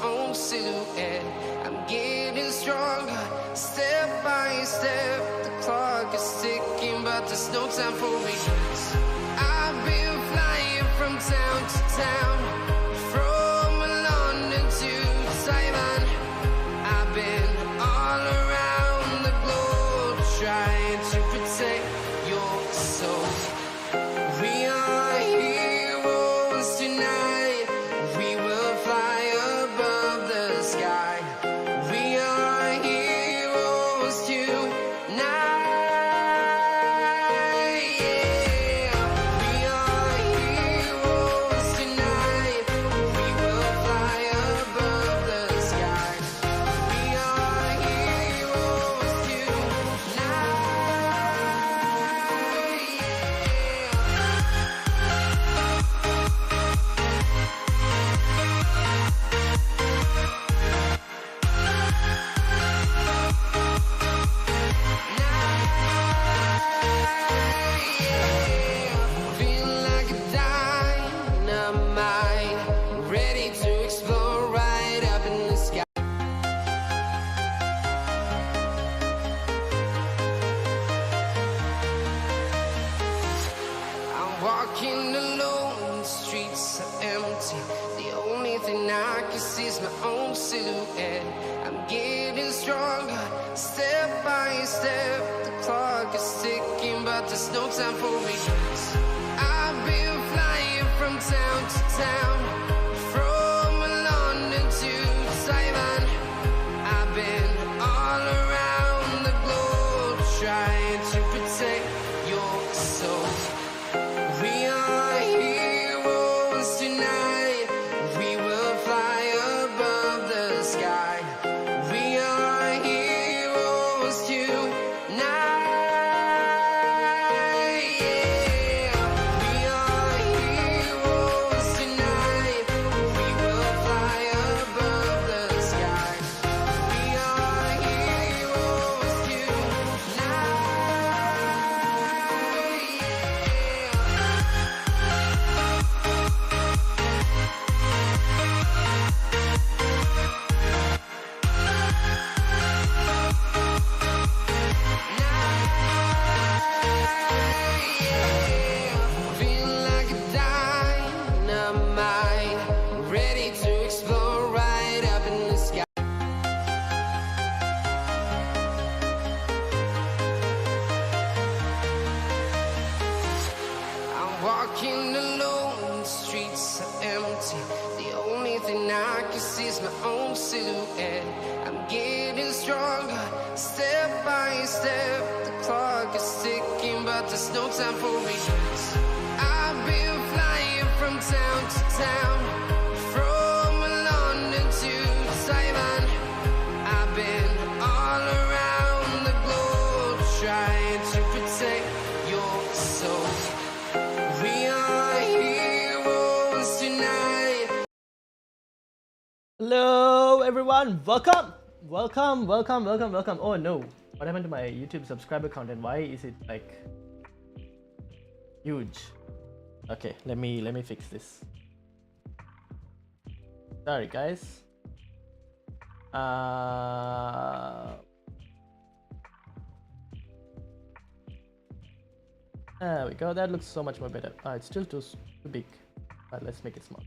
own silhouette. I'm getting stronger, step by step. The clock is ticking, but there's no time for regrets. I've been flying from town to town, from London to Taiwan. I've been all around the globe trying to protect your soul. We are heroes tonight. We will fly above the sky. We are heroes tonight. Yeah. We are heroes tonight. We will fly above the sky. We are heroes tonight. Feel like a dynamite, ready to explore right up in the sky. I'm walking alone, the streets are empty. The only thing I can see is my own silhouette. I'm getting stronger, step by step. The clock is ticking, but there's no time for regrets. I've been flying from town to town, from London to Taiwan. I've been all around the globe trying to protect your soul. We are heroes tonight. We will fly above the sky. We are heroes tonight. Yeah. We are heroes tonight. We will fly above the sky. We are heroes tonight. Feel like a dynamite, ready to explore right up in the sky. I'm walking alone, the streets are empty. The only thing I can see is my own silhouette. I'm getting stronger, step by step. The clock is ticking, but there's no time for regrets. I've been flying from town to town, from London to Taiwan. I've been all around the globe trying to protect your soul. We are heroes tonight. Hello everyone, welcome. Oh no, what happened to my YouTube subscriber count and why is it like huge? Okay, let me fix this. Sorry guys. There we go, that looks so much more better. It's still too big, but let's make it small.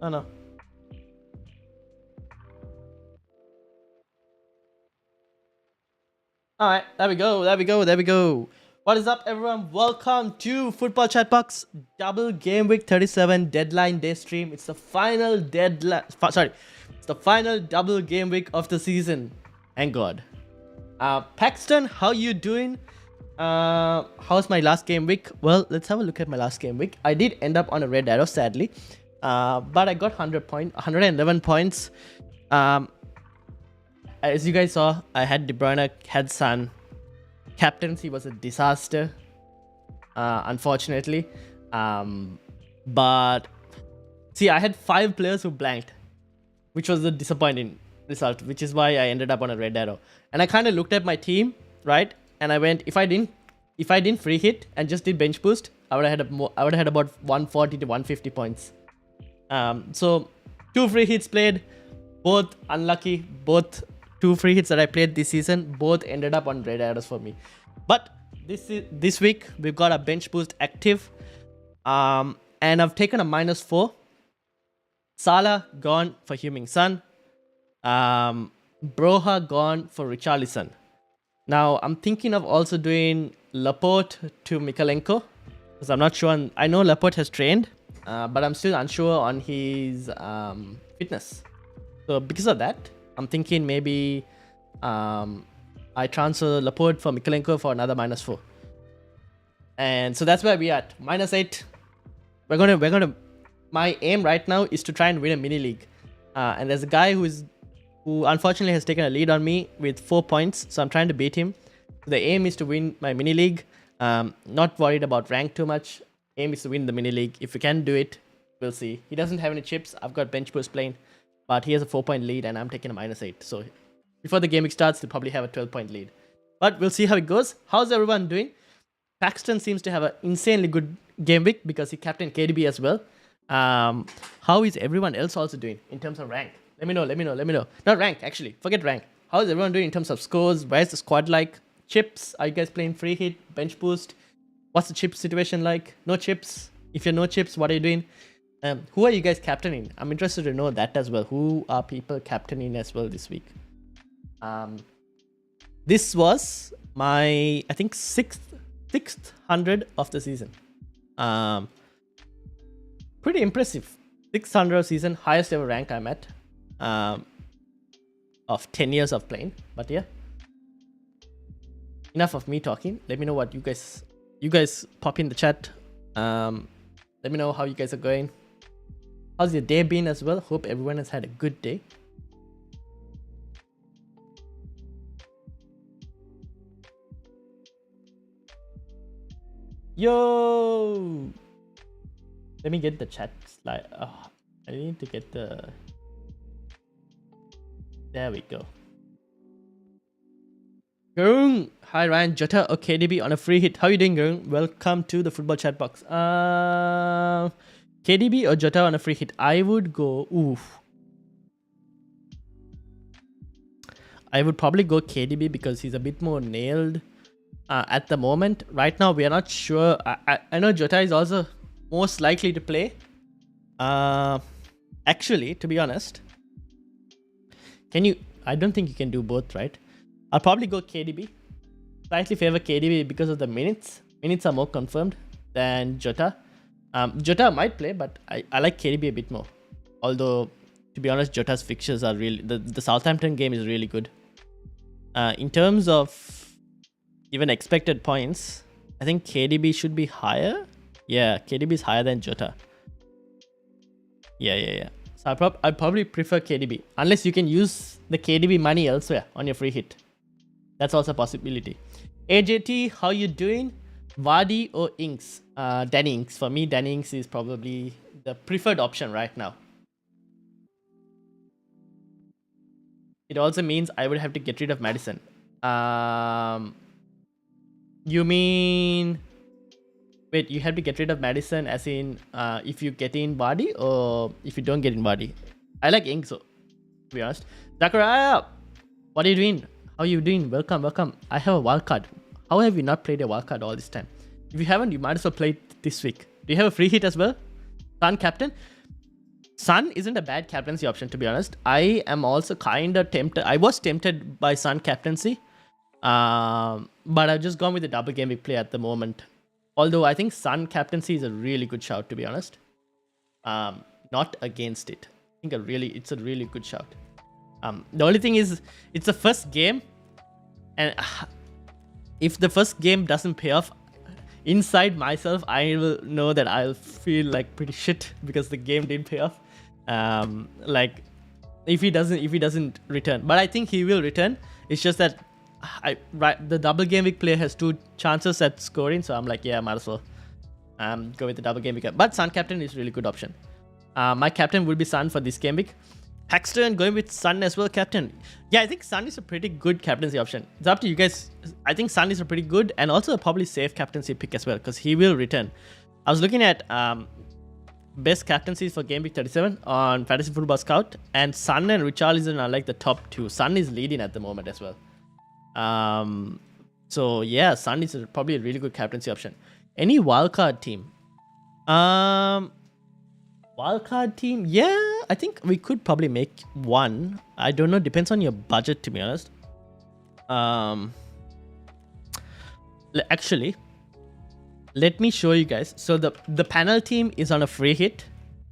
Oh no. Alright, there we go. What is up everyone? Welcome to Football Chatbox Double Gameweek 37 Deadline Day stream. It's the final deadline, it's the final double game week of the season. Thank God. Paxton, how you doing? How's my last game week? Well, let's have a look at my last game week. I did end up on a red arrow, sadly. But I got 111 points. As you guys saw, I had De Bruyne, had Son. Captaincy was a disaster, unfortunately. But see, I had 5 players who blanked, which was a disappointing result, which is why I ended up on a red arrow. And I kind of looked at my team, right? And I went, if I didn't free hit and just did bench boost, I would have had I would have had about 140 to 150 points. So 2 free hits played, both unlucky. Both 2 free hits that I played this season, both ended up on red arrows for me. But this week we've got a bench boost active, and I've taken a -4. Salah gone for Heung-min Son. Broha gone for Richarlison. Now I'm thinking of also doing Laporte to Mikalenko, because I'm not sure. I know Laporte has trained, but I'm still unsure on his fitness. So because of that, I'm thinking maybe I transfer Laporte for Mikalenko for another -4. And so that's where we are at. -8. We're gonna. My aim right now is to try and win a mini league. And there's a guy who unfortunately has taken a lead on me with 4 points, so I'm trying to beat him. The aim is to win my mini league. Not worried about rank too much. Aim is to win the mini league. If we can do it, we'll see. He doesn't have any chips. I've got bench boost playing, but he has a 4-point lead and I'm taking a -8. So before the game week starts, he'll probably have a 12-point lead. But we'll see how it goes. How's everyone doing? Paxton seems to have an insanely good game week because he captained KDB as well. How is everyone else also doing in terms of rank? Let me know. Not rank, actually. Forget rank. How is everyone doing in terms of scores? Where's the squad like? Chips? Are you guys playing free hit? Bench boost? What's the chip situation like? No chips? If you're no chips, what are you doing? Who are you guys captaining? I'm interested to know that as well. Who are people captaining as well this week? This was my, I think, sixth 600 of the season. Pretty impressive. 600 season, highest ever rank I'm at. Of 10 years of playing. But yeah, enough of me talking. Let me know what you guys pop in the chat. Let me know how you guys are going. How's your day been as well? Hope everyone has had a good day. Yo, let me get the chat slide. Oh, I need to get the. There we go. Garung. Hi Ryan, Jota or KDB on a free hit. How you doing, Garung? Welcome to the football chat box. KDB or Jota on a free hit? I would go. Oof. I would probably go KDB because he's a bit more nailed at the moment. Right now, we are not sure. I know Jota is also most likely to play. Actually, to be honest, can you? I don't think you can do both, right? I'll probably go KDB. Slightly favor KDB because of the minutes. Minutes are more confirmed than Jota. Jota might play, but I like KDB a bit more. Although, to be honest, Jota's fixtures are really... The Southampton game is really good. In terms of even expected points, I think KDB should be higher. Yeah, KDB is higher than Jota. Yeah. So I'd probably prefer KDB. Unless you can use the KDB money elsewhere on your free hit. That's also a possibility. AJT, how you doing? Vardy or Inks? Danny Inks. For me, Danny Inks is probably the preferred option right now. It also means I would have to get rid of Madison. You mean... Wait, you have to get rid of Madison as in if you get in Vardy or if you don't get in Vardy? I like Inks, so, to be honest. Zachariah, what are you doing? How are you doing? Welcome. I have a wildcard. How have you not played a wildcard all this time? If you haven't, you might as well play it this week. Do you have a free hit as well? Sun captain? Sun isn't a bad captaincy option, to be honest. I am also kind of tempted. I was tempted by Sun captaincy. But I've just gone with the double game week play at the moment. Although I think Sun captaincy is a really good shout, to be honest. Not against it. I think it's a really good shout. The only thing is, it's the first game, and if the first game doesn't pay off, inside myself, I will know that I'll feel like pretty shit because the game didn't pay off. Like if he doesn't return, but I think he will return. It's just that the double game week player has 2 chances at scoring, so I'm like, yeah, might as well go with the double game week. But Sun captain is a really good option. My captain will be Sun for this game week. Paxton going with Sun as well, captain. Yeah, I think Sun is a pretty good captaincy option. It's up to you guys. I think Sun is a pretty good and also a probably safe captaincy pick as well because he will return. I was looking at best captaincies for Gameweek 37 on Fantasy Football Scout, and Son and Richarlison are like the top two. Son is leading at the moment as well. So yeah, Son is probably a really good captaincy option. Any wildcard team? Wildcard team? Yeah, I think we could probably make one. I don't know. Depends on your budget, to be honest. Actually, let me show you guys. So the panel team is on a free hit,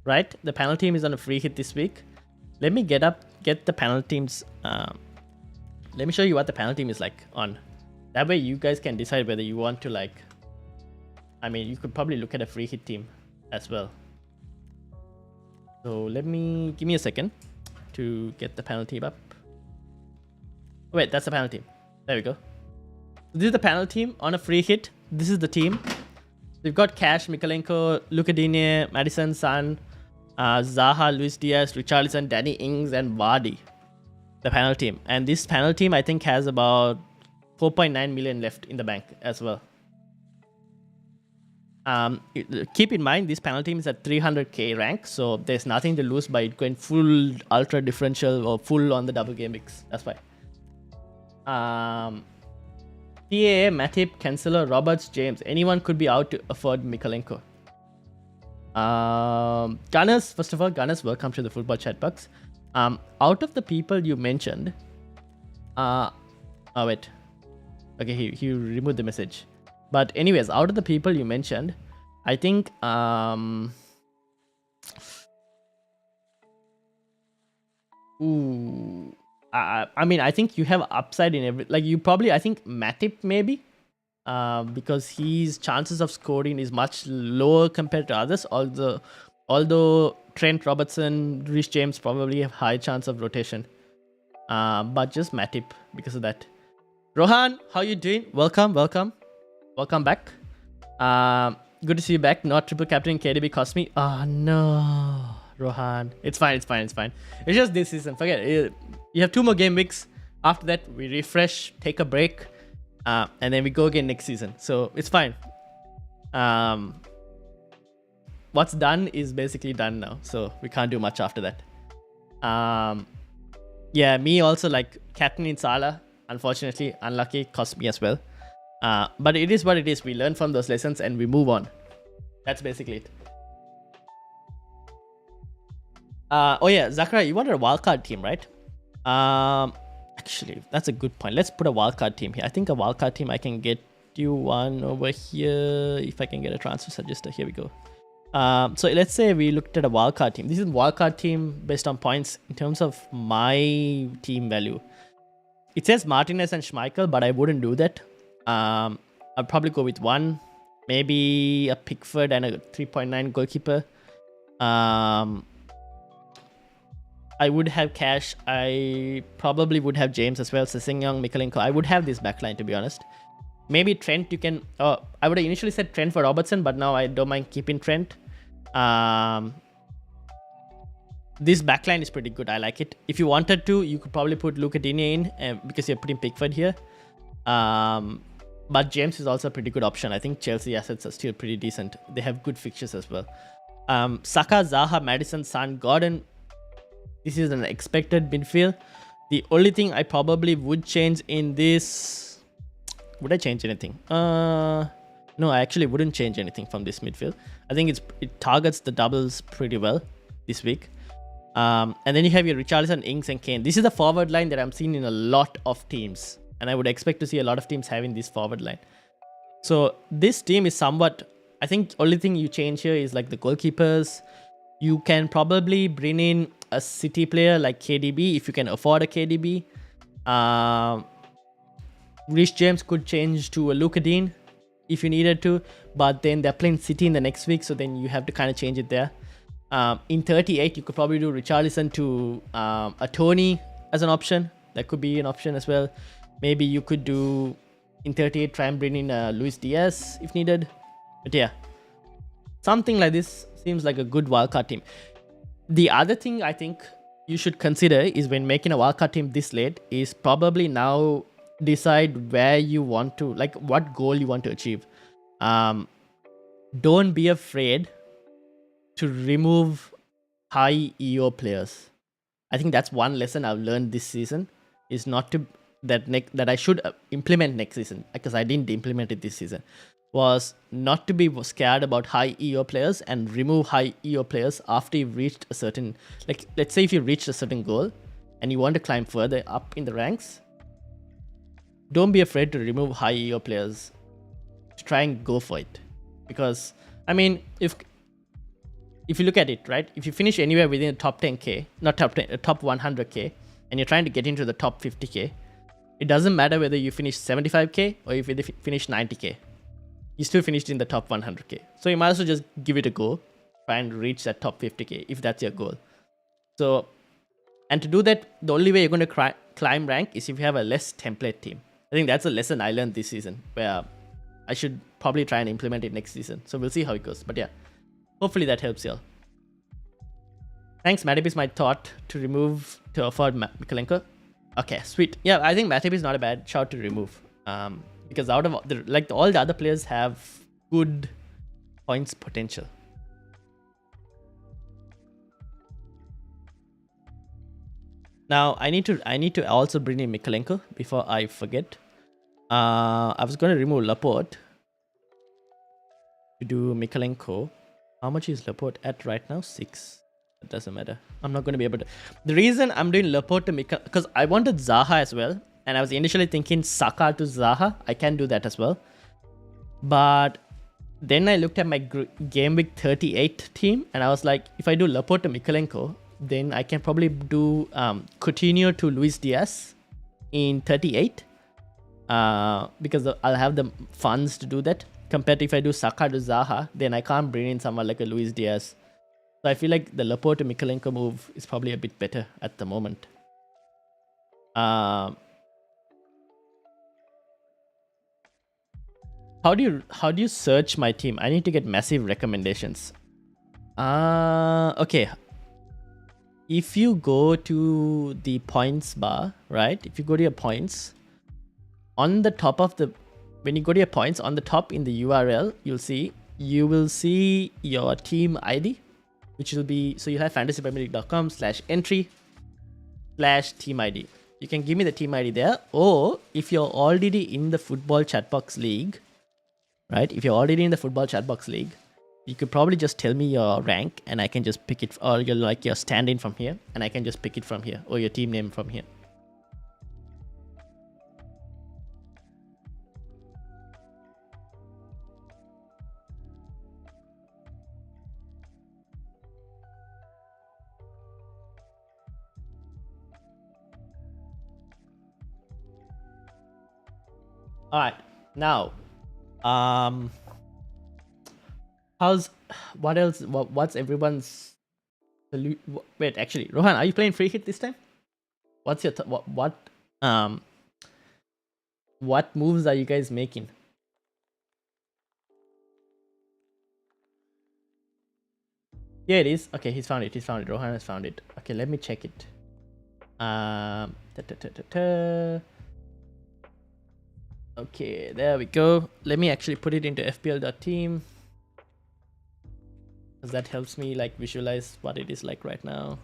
right? The panel team is on a free hit this week. Let me get the panel teams. Let me show you what the panel team is like on. That way you guys can decide whether you want to like. I mean, you could probably look at a free hit team as well. So give me a second to get the panel team up. Wait, that's the panel team. There we go. This is the panel team on a free hit. This is the team. We've got Cash, Mikalenko, Lucadine, Madison, Son, Zaha, Luis Diaz, Richarlison, Danny Ings, and Vardy. The panel team. And this panel team, I think, has about 4.9 million left in the bank as well. Keep in mind, this panel team is at 300k rank, so there's nothing to lose by going full ultra differential or full on the double game weeks. That's why. TAA, Matip, Cancelo, Roberts, James. Anyone could be out to afford Mikalenko. Gunners, first of all, Gunners, welcome to the Football Chatbox. Out of the people you mentioned, oh wait, okay, he removed the message. But anyways, out of the people you mentioned, I think I mean, I think you have upside in every, like you probably, I think Matip maybe, because his chances of scoring is much lower compared to others. Although Trent, Robertson, Reece James probably have high chance of rotation, but just Matip because of that. Rohan, how you doing? Welcome back. Good to see you back. Not triple captain KDB cost me. Oh no, Rohan. It's fine. It's just this season. Forget it. You have 2 more game weeks. After that, we refresh, take a break, and then we go again next season. So it's fine. What's done is basically done now. So we can't do much after that. Yeah, me also like captain in Salah. Unfortunately, unlucky, cost me as well. But it is what it is. We learn from those lessons and we move on. That's basically it. Oh yeah, Zachary, you wanted a wildcard team, right? Actually, that's a good point. Let's put a wildcard team here. I think a wildcard team, I can get you one over here. If I can get a transfer suggestor, here we go. So let's say we looked at a wildcard team. This is a wildcard team based on points in terms of my team value. It says Martinez and Schmeichel, but I wouldn't do that. I'll probably go with one, maybe a Pickford and a 3.9 goalkeeper. I would have Cash. I probably would have James as well. Sessegnon, Mikalenko. I would have this backline, to be honest. Maybe Trent, you can... I would have initially said Trent for Robertson, but now I don't mind keeping Trent. This backline is pretty good. I like it. If you wanted to, you could probably put Lucadine in because you're putting Pickford here. But James is also a pretty good option. I think Chelsea assets are still pretty decent. They have good fixtures as well. Saka, Zaha, Madison, Son, Gordon. This is an expected midfield. The only thing I probably would change in this... Would I change anything? No, I actually wouldn't change anything from this midfield. I think it targets the doubles pretty well this week. And then you have your Richarlison, Ings, and Kane. This is the forward line that I'm seeing in a lot of teams. And I would expect to see a lot of teams having this forward line. So this team is somewhat... I think only thing you change here is like the goalkeepers. You can probably bring in a City player like KDB if you can afford a KDB. Reece James could change to a Lucadine if you needed to. But then they're playing City in the next week. So then you have to kind of change it there. In 38, you could probably do Richarlison to a Tony as an option. That could be an option as well. Maybe you could do in 38, try and bring in Luis Diaz if needed. But yeah, something like this seems like a good wildcard team. The other thing I think you should consider is when making a wildcard team this late is probably now decide where you want to, like what goal you want to achieve. don't be afraid to remove high EO players. I think that's one lesson I've learned this season, is not to that I should implement next season, because I didn't implement it this season, was not to be scared about high EO players and remove high EO players after you've reached a certain, like, let's say if you reached a certain goal and you want to climb further up in the ranks, don't be afraid to remove high EO players. To try and go for it, because I mean, if you look at it, right, if you finish anywhere within the top 10k, not top 10, top 100k, and you're trying to get into the top 50k, it doesn't matter whether you finish 75k or if you finish 90k, you still finished in the top 100k. So you might as well just give it a go, try and reach that top 50k if that's your goal. So, and to do that, the only way you're going to climb rank is if you have a less template team. I think that's a lesson I learned this season, where I should probably try and implement it next season. So we'll see how it goes. But yeah, hopefully that helps y'all. Thanks, Matip is my thought to afford Mikolenko. Okay, sweet. Yeah, I think Matip is not a bad shout to remove. Because out of all the other players have good points potential. Now I need to also bring in Mikolenko before I forget. I was going to remove Laporte to do Mikolenko. How much is Laporte at right now? 6. It doesn't matter. I'm not going to be able to. The reason I'm doing Laporte to Mikolenko, because I wanted Zaha as well, and I was initially thinking Saka to Zaha. I can do that as well, but then I looked at my Gameweek 38 team, and I was like, if I do Laporte to Mikolenko, then I can probably do Coutinho to Luis Diaz in 38. Because I'll have the funds to do that, compared to if I do Saka to Zaha, then I can't bring in someone like a Luis Diaz. So I feel like the Laporte to Mikolenko move is probably a bit better at the moment. How do you search my team? I need to get massive recommendations. Okay. If you go to the points bar, right? If you go to your points, on the top of when you go to your points, on the top in the URL, you will see your team ID, which will be, so you have fantasypremierleague.com/entry/team ID. You can give me the team ID there, or if you're already in the football chatbox league, right? If you're already in the football chatbox league, you could probably just tell me your rank and I can just pick it, or your stand-in from here, and I can just pick it from here, or your team name from here. All right, now, what else? What's everyone's? Wait, actually, Rohan, are you playing free hit this time? What's your what moves are you guys making? Yeah, it is. Okay, he's found it. Rohan has found it. Okay, let me check it. Okay, there we go. Let me actually put it into FPL.team, because that helps me like visualize what it is like right now.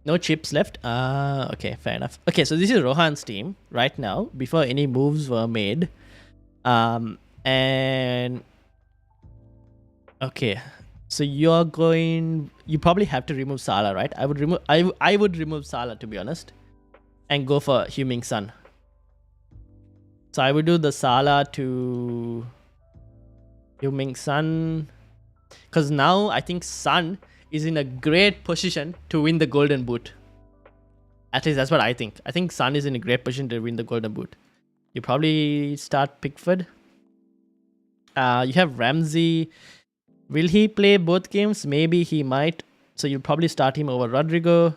No chips left. Okay, fair enough. Okay, so this is Rohan's team right now before any moves were made. And okay, so you probably have to remove Salah, right? I would remove Salah, to be honest, and go for Heung-min Son. So I would do the Salah to Heung-min Son, because now I think Son is in a great position to win the Golden Boot. At least that's what I think. I think Son is in a great position to win the Golden Boot. You probably start Pickford. You have Ramsey. Will he play both games? Maybe he might. So you'll probably start him over Rodrigo.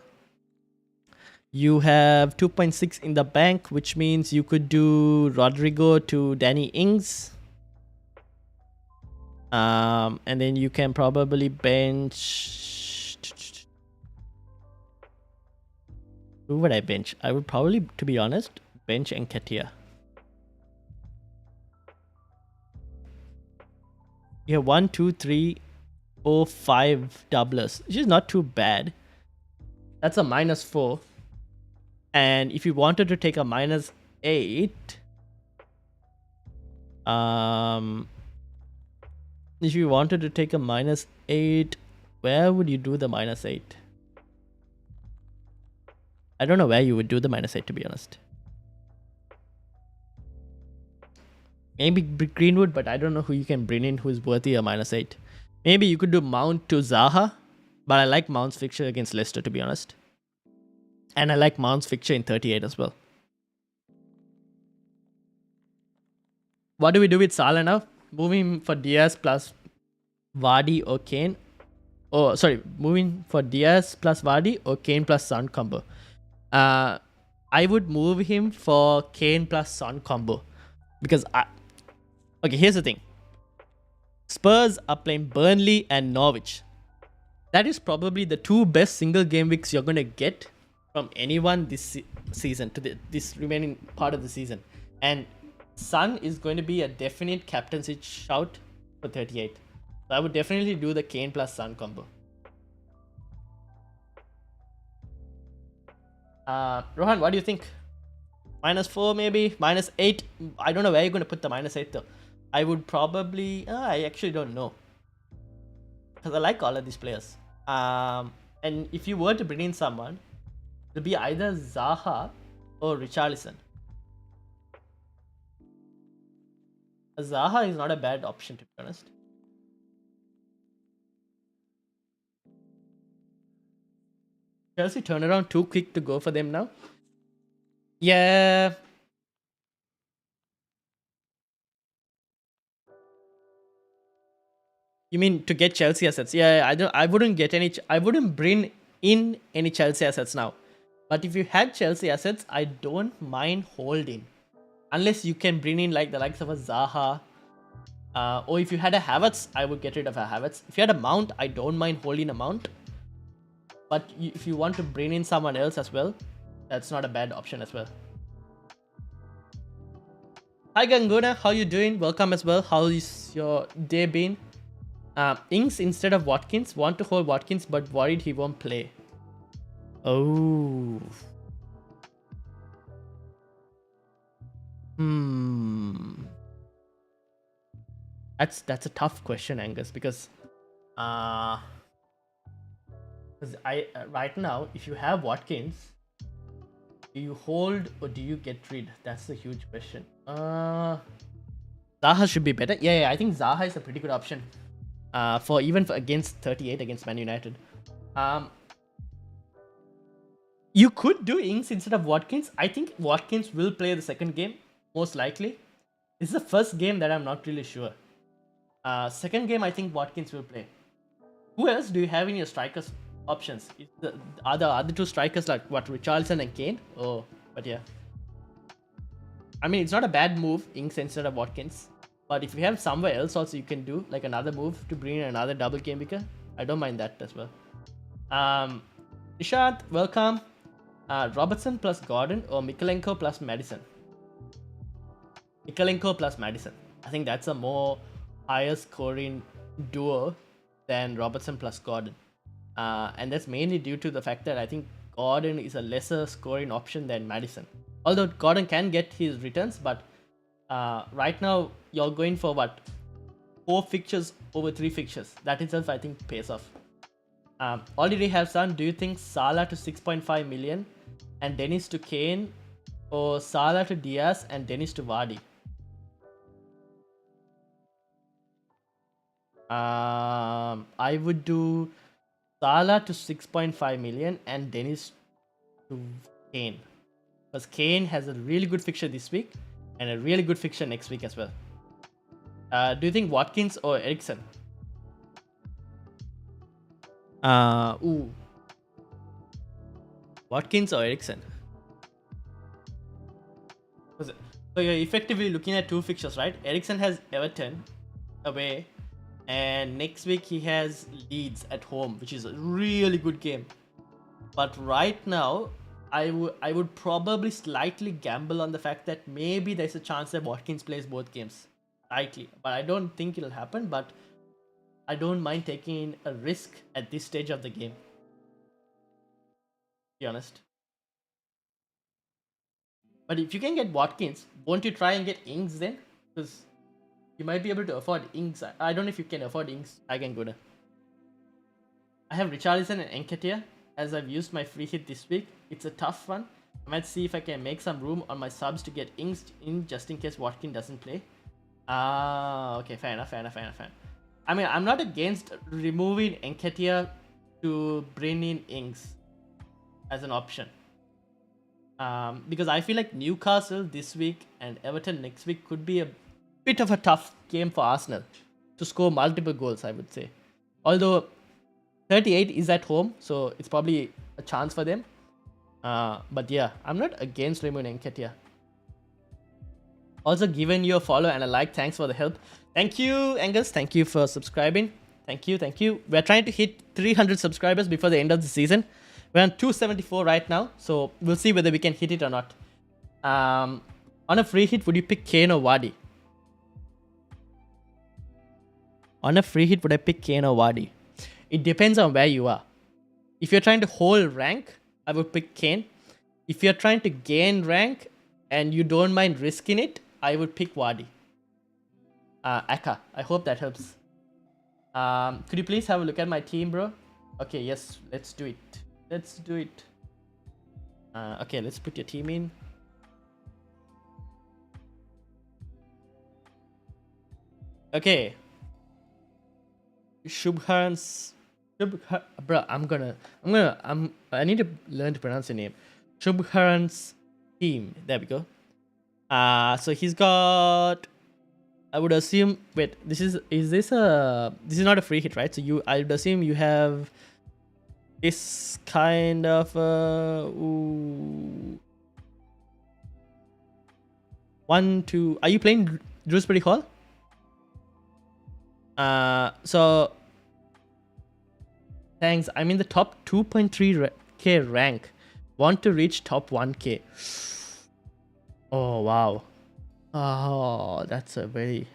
You have 2.6 in the bank, which means you could do Rodrigo to Danny Ings. And then you can probably bench. Who would I bench? I would probably, to be honest, bench Nketiah. You have 1, 2, 3, 4, 5 doublers, which is not too bad. That's a -4. And if you wanted to take a -8, if you wanted to take a -8, where would you do the -8? I don't know where you would do the -8, to be honest. Maybe Greenwood, but I don't know who you can bring in who's worthy a -8. Maybe you could do Mount to Zaha, but I like Mount's fixture against Leicester, to be honest. And I like Mount's fixture in 38 as well. What do we do with Salah now? Moving for Diaz plus Vardy or Kane? Oh, sorry. Moving for Diaz plus Vardy or Kane plus Son combo? I would move him for Kane plus Son combo. Because okay, here's the thing. Spurs are playing Burnley and Norwich. That is probably the two best single game weeks you're going to get from anyone this season to this remaining part of the season. And Son is going to be a definite captaincy shout for 38. So I would definitely do the Kane plus Son combo. Rohan, what do you think? -4 maybe? -8? I don't know where you're going to put the -8 though. I would probably... I actually don't know. Because I like all of these players. And if you were to bring in someone, it'll be either Zaha or Richarlison. Zaha is not a bad option, to be honest. Chelsea turn around too quick to go for them now. Yeah. You mean to get Chelsea assets? Yeah, I wouldn't get any. I wouldn't bring in any Chelsea assets now. But if you had Chelsea assets, I don't mind holding, unless you can bring in like the likes of a Zaha, or if you had a Havertz, I would get rid of a Havertz. If you had a Mount, I don't mind holding a Mount. But if you want to bring in someone else as well, that's not a bad option as well. Hi Ganguna, how you doing? Welcome as well. How is your day been? Ings instead of Watkins. Want to hold Watkins, but worried he won't play. Oh. That's a tough question, Angus, because right now, if you have Watkins, do you hold or do you get rid? That's a huge question. Zaha should be better. Yeah, I think Zaha is a pretty good option. For against 38 against Man United. You could do Ings instead of Watkins. I think Watkins will play the second game, most likely. This is the first game that I'm not really sure. Second game, I think Watkins will play. Who else do you have in your strikers options? Are the other two strikers like what, Richarlison and Kane? Oh, but yeah. I mean, it's not a bad move, Ings instead of Watkins. But if you have somewhere else also you can do, like another move to bring in another double game weeker, I don't mind that as well. Ishad, welcome. Robertson plus Gordon or Mikalenko plus Madison? Mikalenko plus Madison. I think that's a more higher scoring duo than Robertson plus Gordon. And that's mainly due to the fact that I think Gordon is a lesser scoring option than Madison. Although Gordon can get his returns, but right now you're going for what? 4 fixtures over 3 fixtures. That itself I think pays off. Already have Son. Do you think Salah to 6.5 million and Dennis to Kane, or Salah to Diaz and Dennis to Vardy? I would do Salah to 6.5 million and Dennis to Kane, because Kane has a really good fixture this week and a really good fixture next week as well. Do you think Watkins or Eriksen? Watkins or Eriksen? So you're effectively looking at 2 fixtures, right? Eriksen has Everton away, and next week he has Leeds at home, which is a really good game. But right now, I would probably slightly gamble on the fact that maybe there's a chance that Watkins plays both games. Slightly. But I don't think it'll happen. But I don't mind taking a risk at this stage of the game. To be honest. But if you can get Watkins, won't you try and get Ings then? Because you might be able to afford Ings. I don't know if you can afford Ings. I can go there. I have Richarlison and Nketiah as I've used my free hit this week. It's a tough one. I might see if I can make some room on my subs to get Ings in just in case Watkins doesn't play. Okay, fair enough. I mean, I'm not against removing Nketiah to bring in Ings as an option. Because I feel like Newcastle this week and Everton next week could be a bit of a tough game for Arsenal to score multiple goals, I would say. Although 38 is at home, so it's probably a chance for them. But yeah, I'm not against removing Nketiah. Also, given you a follow and a like, thanks for the help. Thank you, Angus. Thank you for subscribing. Thank you. We're trying to hit 300 subscribers before the end of the season. We're on 274 right now, so we'll see whether we can hit it or not. On a free hit, would you pick Kane or Vardy? On a free hit, would I pick Kane or Vardy? It depends on where you are. If you're trying to hold rank, I would pick Kane. If you're trying to gain rank and you don't mind risking it, I would pick Vardy. Aka, I hope that helps. Could you please have a look at my team, bro? Okay, yes, let's do it. Okay, let's put your team in. Okay. Bro, I need to learn to pronounce your name. Shubharan's team. There we go. So he's got, I would assume, wait, this is not a free hit, right? So I would assume you have this kind of one, two. Are you playing Drewsbury Hall? So thanks. I'm in the top 2.3k rank. Want to reach top 1k. Oh wow. Oh, that's a very.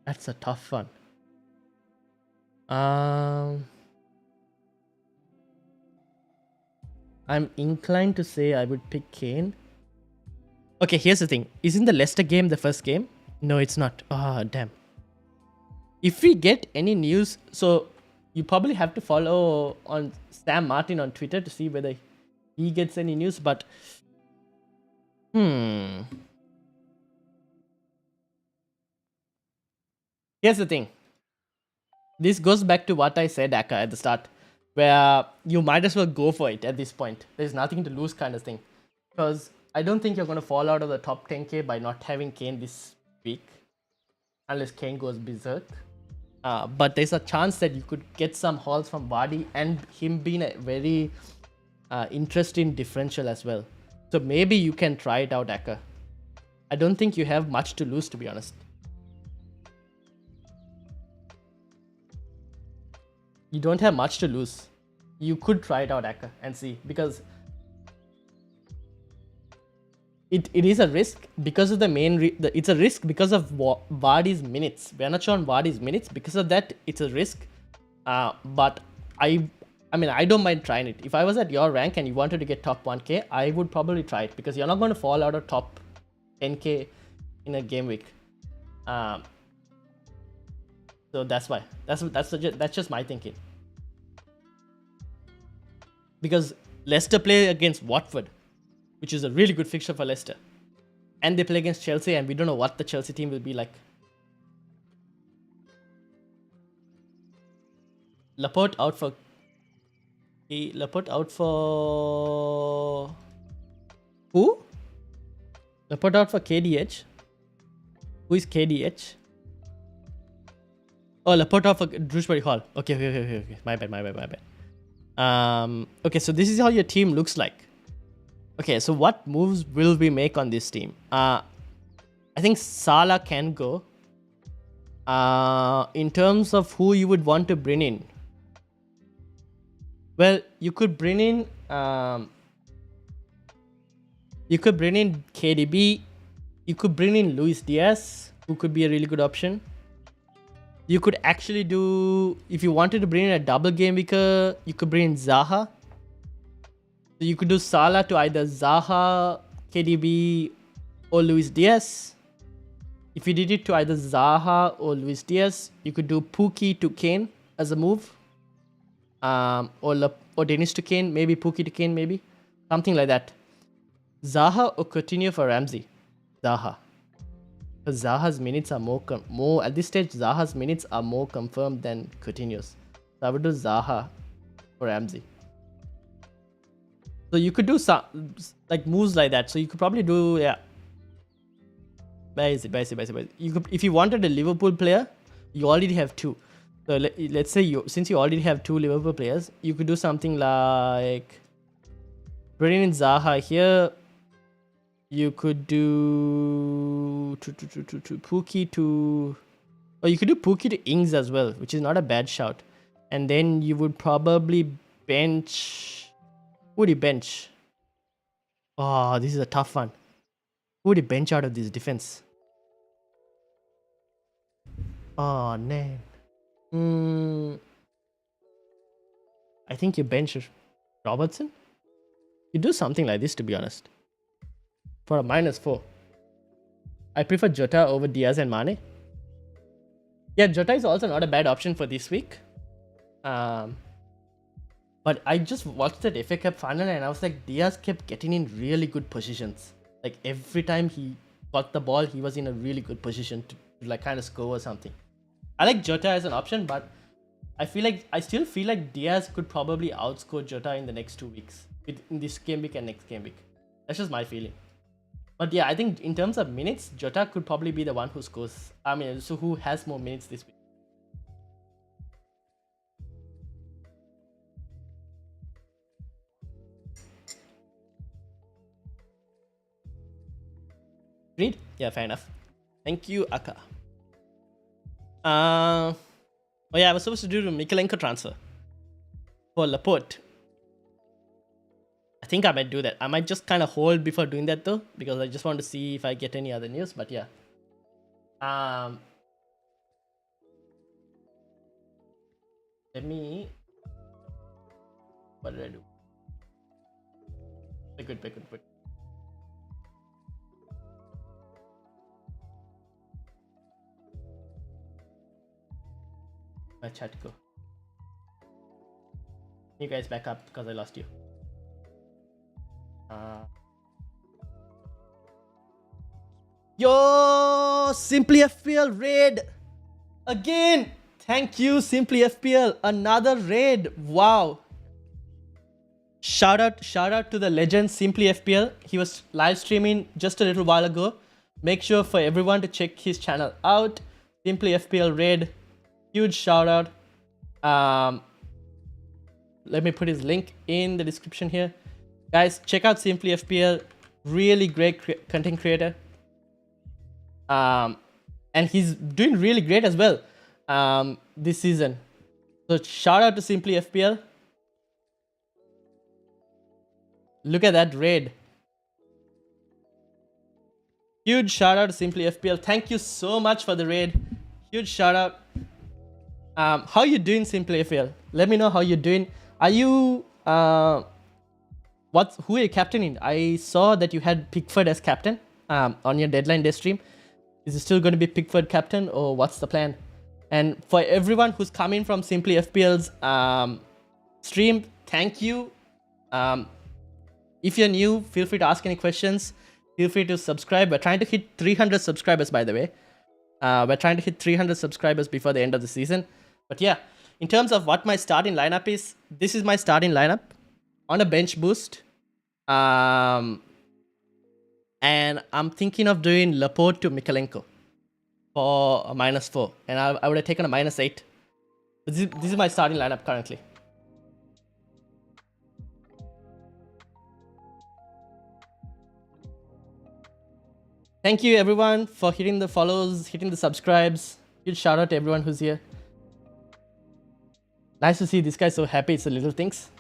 That's a tough one. I'm inclined to say I would pick Kane. Okay, here's the thing. Isn't the Leicester game the first game? No, it's not. Oh, damn. If we get any news, so you probably have to follow on Sam Martin on Twitter to see whether he gets any news, but here's the thing. This goes back to what I said, Aka, at the start, where you might as well go for it at this point. There's nothing to lose kind of thing. Because I don't think you're going to fall out of the top 10k by not having Kane this week. Unless Kane goes berserk. But there's a chance that you could get some hauls from Vardy and him being a very interesting differential as well. So maybe you can try it out, Aka. I don't think you have much to lose, to be honest. You don't have much to lose. You could try it out, Aka, and see. Because it is a risk because of the main... it's a risk because of Vardy's minutes. We're not sure on Vardy's minutes. Because of that, it's a risk. But I mean, I don't mind trying it. If I was at your rank and you wanted to get top 1k, I would probably try it. Because you're not going to fall out of top 10k in a game week. So that's why. That's just my thinking. Because Leicester play against Watford, which is a really good fixture for Leicester. And they play against Chelsea, and we don't know what the Chelsea team will be like. Laporte out for... Laporte out for... Who? Laporte out for KDH. Who is KDH? Oh, Laporte out for Drewsbury Hall. Okay. My bad. Okay, so this is how your team looks like. Okay, so what moves will we make on this team? I think Salah can go. In terms of who you would want to bring in, well, you could bring in KDB, You could bring in Luis Diaz, who could be a really good option. You could actually do, if you wanted to bring in a double game weeker, you could bring in Zaha. So you could do Salah to either Zaha, KDB, or Luis Diaz. If you did it to either Zaha or Luis Diaz, you could do Pookie to Kane as a move. Or Dennis to Kane, maybe Pookie to Kane, maybe. Something like that. Zaha or Coutinho for Ramsey? Zaha. Because Zaha's minutes are more at this stage. Zaha's minutes are more confirmed than Coutinho's. So I would do Zaha for Ramsey. So you could do some like moves like that. So you could probably do Where is it? You could, if you wanted a Liverpool player, you already have two. So let's say since you already have two Liverpool players, you could do something like bring in Zaha here. You could do Pookie to, or you could do Pookie to Ings as well, which is not a bad shout. And then you would probably bench. Who would you bench? Oh, this is a tough one. Who would you bench out of this defense? Oh, man. I think you bench Robertson. You do something like this, to be honest. For a -4. I prefer Jota over Diaz and Mane. Yeah, Jota is also not a bad option for this week. But I just watched that FA Cup final and I was like, Diaz kept getting in really good positions. Like every time he got the ball, he was in a really good position to like kind of score or something. I like Jota as an option, but I still feel like Diaz could probably outscore Jota in the next 2 weeks. In this game week and next game week. That's just my feeling. But yeah, I think in terms of minutes, Jota could probably be the one who scores. I mean, so who has more minutes this week. Agreed? Yeah, fair enough. Thank you, Aka. Oh yeah, I was supposed to do the Mikalenko transfer for Laporte. I think I might do that. I might just kind of hold before doing that though, because I just want to see if I get any other news. But yeah. Let me. What did I do? Very good. My chat go. You guys back up because I lost you. Yo, Simply FPL raid again. Thank you, Simply FPL. Another raid. Wow. Shout out to the legend Simply FPL. He was live streaming just a little while ago. Make sure for everyone to check his channel out. Simply FPL raid. Huge shout out. Let me put his link in the description here. Guys, check out Simply FPL. Really great content creator. And he's doing really great as well this season. So shout out to Simply FPL. Look at that raid. Huge shout out to Simply FPL. Thank you so much for the raid. Huge shout out. How you doing, Simply FPL? Let me know how you're doing. Are you who are you captaining? I saw that you had Pickford as captain on your deadline day stream. Is it still going to be Pickford captain, or what's the plan? And for everyone who's coming from Simply FPL's stream, thank you. If you're new, feel free to ask any questions. Feel free to subscribe. We're trying to hit 300 subscribers, by the way. We're trying to hit 300 subscribers before the end of the season. But yeah, in terms of what my starting lineup is, this is my starting lineup on a bench boost. And I'm thinking of doing Laporte to Mikalenko for a -4. And I would have taken a -8. But this is my starting lineup currently. Thank you everyone for hitting the follows, hitting the subscribes. Huge shout out to everyone who's here. Nice to see this guy so happy. It's the little things.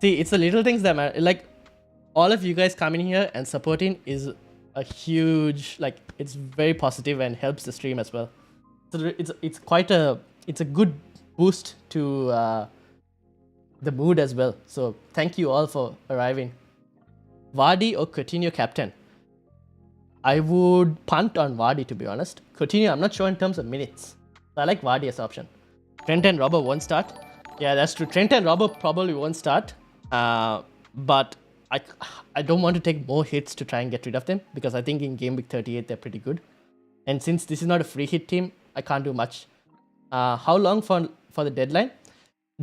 See, it's the little things that matter. Like, all of you guys coming here and supporting is a huge, like, it's very positive and helps the stream as well. So it's quite a good boost to the mood as well. So thank you all for arriving. Vardy or Coutinho captain? I would punt on Vardy, to be honest. Coutinho, I'm not sure in terms of minutes. So I like Vardy as an option. Trent and Robbo won't start. Yeah, that's true. Trent and Robbo probably won't start. But I don't want to take more hits to try and get rid of them, because I think in game week 38 they're pretty good. And since this is not a free hit team, I can't do much. How long for the deadline?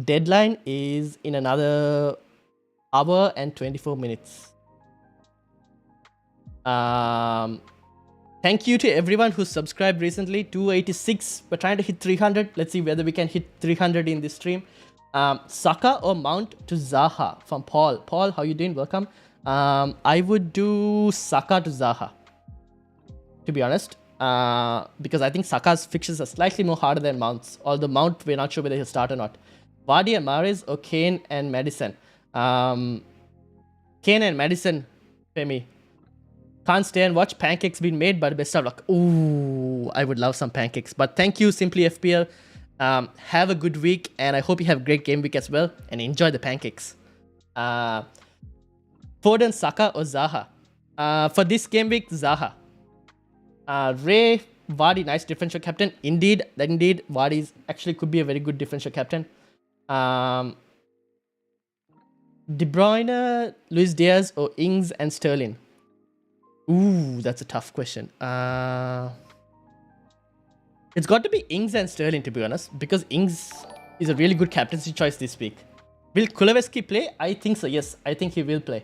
Deadline is in another hour and 24 minutes. Thank you to everyone who subscribed recently. 286. We're trying to hit 300. Let's see whether we can hit 300 in this stream. Saka or Mount to Zaha from Paul. Paul, how you doing? Welcome. I would do Saka to Zaha, to be honest, because I think Saka's fixtures are slightly more harder than Mount's. Although Mount, we're not sure whether he'll start or not. Vardy and Mahrez or Kane and Madison? Kane and Madison, Femi. Can't stay and watch pancakes being made, but best of luck. Ooh, I would love some pancakes. But thank you, Simply FPL. Have a good week, and I hope you have a great game week as well, and enjoy the pancakes. Foden, Saka or Zaha? For this game week, Zaha. Ray, Vardy, nice differential captain. Indeed, Vardy actually could be a very good differential captain. De Bruyne, Luis Diaz, or Ings and Sterling? Ooh, that's a tough question. It's got to be Ings and Sterling, to be honest, because Ings is a really good captaincy choice this week. Will Kuleveski play? I think so, yes. I think he will play.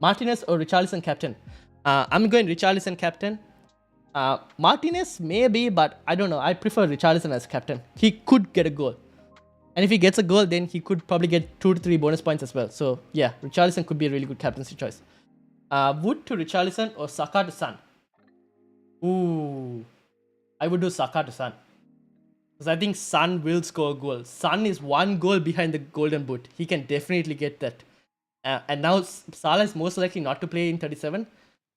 Martinez or Richarlison captain? I'm going Richarlison captain. Martinez maybe, but I don't know. I prefer Richarlison as captain. He could get a goal. And if he gets a goal, then he could probably get 2 to 3 bonus points as well. So yeah, Richarlison could be a really good captaincy choice. Wood to Richarlison or Saka to Son? Ooh, I would do Saka to Son, because I think Son will score a goal. Son is 1 goal behind the golden boot. He can definitely get that. And now Salah is most likely not to play in 37.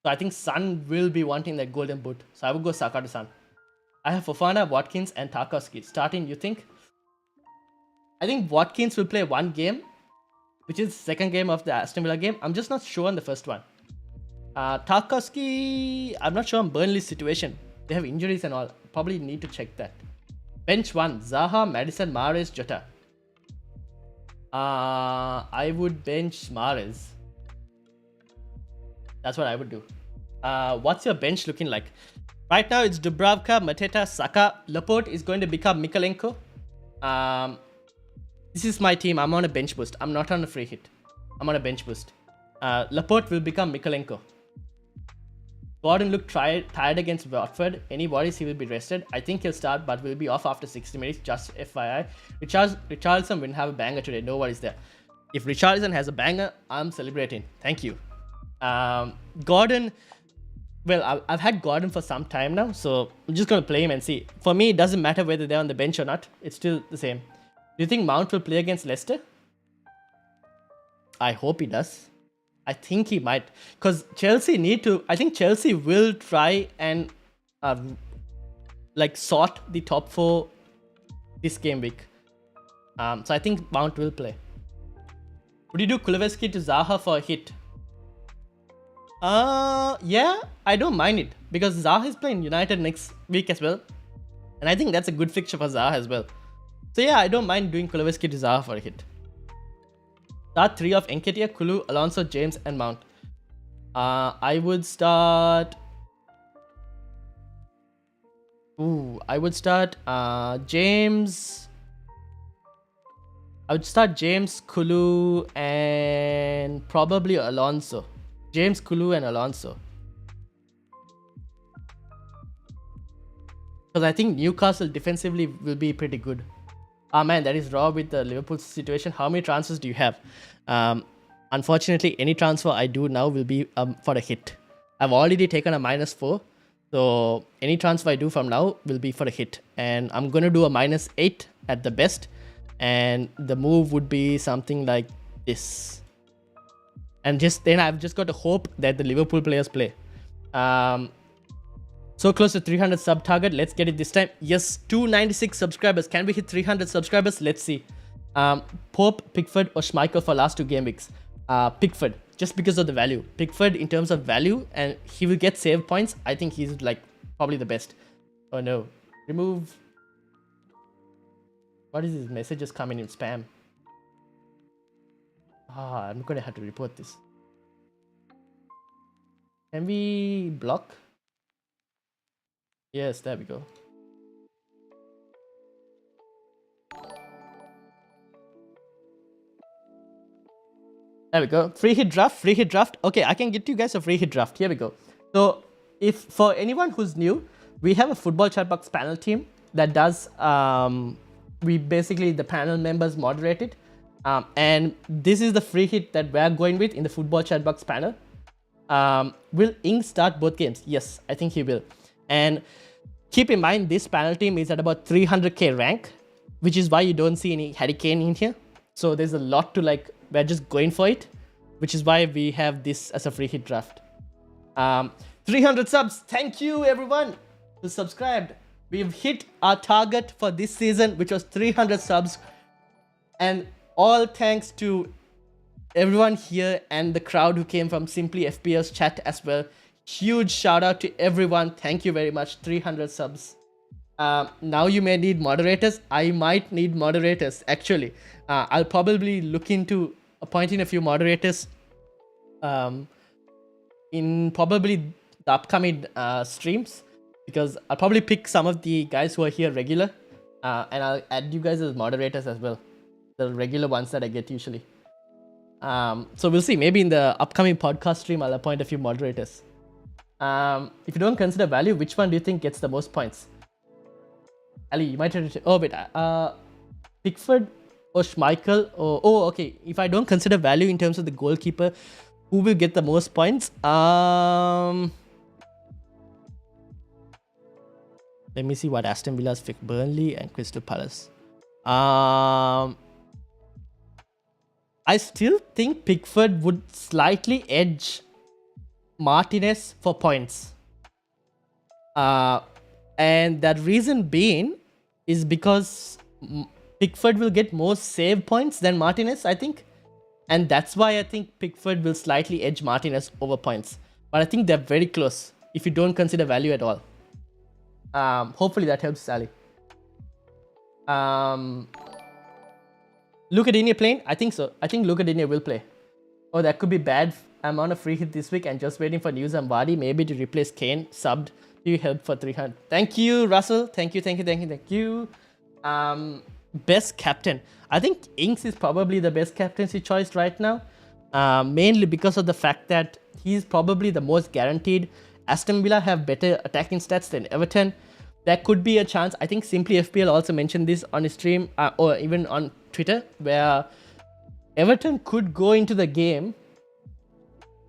So I think Son will be wanting that golden boot. So I would go Saka to Son. I have Fofana, Watkins and Tarkowski. Starting, you think? I think Watkins will play 1 game, which is the second game of the Aston Villa game. I'm just not sure on the first one. Tarkowski, I'm not sure on Burnley's situation. They have injuries and all. Probably need to check that. Bench 1, Zaha, Madison, Mahrez, Jota. I would bench Mahrez. That's what I would do. What's your bench looking like? Right now it's Dubravka, Mateta, Saka. Laporte is going to become Mikalenko. This is my team. I'm on a bench boost. I'm not on a free hit. I'm on a bench boost. Laporte will become Mikalenko. Gordon looked tired against Watford. Any worries he will be rested? I think he'll start, but will be off after 60 minutes. Just FYI. Richarlison will have a banger today. No worries there. If Richarlison has a banger, I'm celebrating. Thank you. Gordon, well, I've had Gordon for some time now, so I'm just going to play him and see. For me, it doesn't matter whether they're on the bench or not. It's still the same. Do you think Mount will play against Leicester? I hope he does. I think he might, because Chelsea need to. I think Chelsea will try and like sort the top 4 this game week. So I think Mount will play. Would you do Kuleveski to Zaha for a hit? Yeah, I don't mind it, because Zaha is playing United next week as well, and I think that's a good fixture for Zaha as well. So yeah, I don't mind doing Kuleveski to Zaha for a hit. Start 3 of Nketiah, Kulu, Alonso, James and Mount. I would start... I would start James... I would start James, Kulu and probably Alonso. James, Kulu and Alonso. Because I think Newcastle defensively will be pretty good. Ah man, that is raw with the Liverpool situation. How many transfers do you have? Unfortunately, any transfer I do now will be for a hit. I've already taken a -4. So any transfer I do from now will be for a hit. And I'm going to do a -8 at the best. And the move would be something like this. And then I've just got to hope that the Liverpool players play. So close to 300 sub target. Let's get it this time. Yes, 296 subscribers. Can we hit 300 subscribers? Let's see. Pope, Pickford, or Schmeichel for last 2 game weeks. Pickford, just because of the value. Pickford in terms of value, and he will get save points. I think he's like probably the best. Oh no. Remove. What is these messages coming in spam? I'm gonna have to report this. Can we block? Yes, there we go. There we go. Free hit draft. Okay, I can get you guys a free hit draft. Here we go. So, if for anyone who's new, we have a football chatbox panel team that does. We basically the panel members moderate it, and this is the free hit that we're going with in the football chatbox panel. Will Ing start both games? Yes, I think he will. And keep in mind, this panel team is at about 300k rank, which is why you don't see any Harry Kane in here. So there's a lot to like. We're just going for it, which is why we have this as a free hit draft. 300 subs. Thank you everyone who subscribed. We've hit our target for this season, which was 300 subs. And all thanks to everyone here and the crowd who came from Simply FPL's chat as well. Huge shout out to everyone. Thank you very much. 300 subs. Now you may need moderators. I might need moderators actually. I'll probably look into appointing a few moderators in probably the upcoming streams, because I'll probably pick some of the guys who are here regular, and I'll add you guys as moderators as well, the regular ones that I get usually. So we'll see. Maybe in the upcoming podcast stream I'll appoint a few moderators. If you don't consider value, which one do you think gets the most points? Ali, you might have to... Oh wait, Pickford or Schmeichel or... Oh, okay. If I don't consider value in terms of the goalkeeper, who will get the most points? Let me see what Aston Villa's pick. Burnley and Crystal Palace. I still think Pickford would slightly edge Martinez for points. And that reason being is because Pickford will get more save points than Martinez, I think. And that's why I think Pickford will slightly edge Martinez over points. But I think they're very close if you don't consider value at all. Hopefully that helps Sally. Luka Digne playing? I think so. I think Luka Digne will play. Oh, that could be bad. I'm on a free hit this week and just waiting for news on Vardy, maybe to replace Kane. Subbed. Do you help for 300? Thank you, Russell. Thank you. Best captain. I think Ings is probably the best captaincy choice right now. Mainly because of the fact that he's probably the most guaranteed. Aston Villa have better attacking stats than Everton. There could be a chance. I think Simply FPL also mentioned this on his stream or even on Twitter, where Everton could go into the game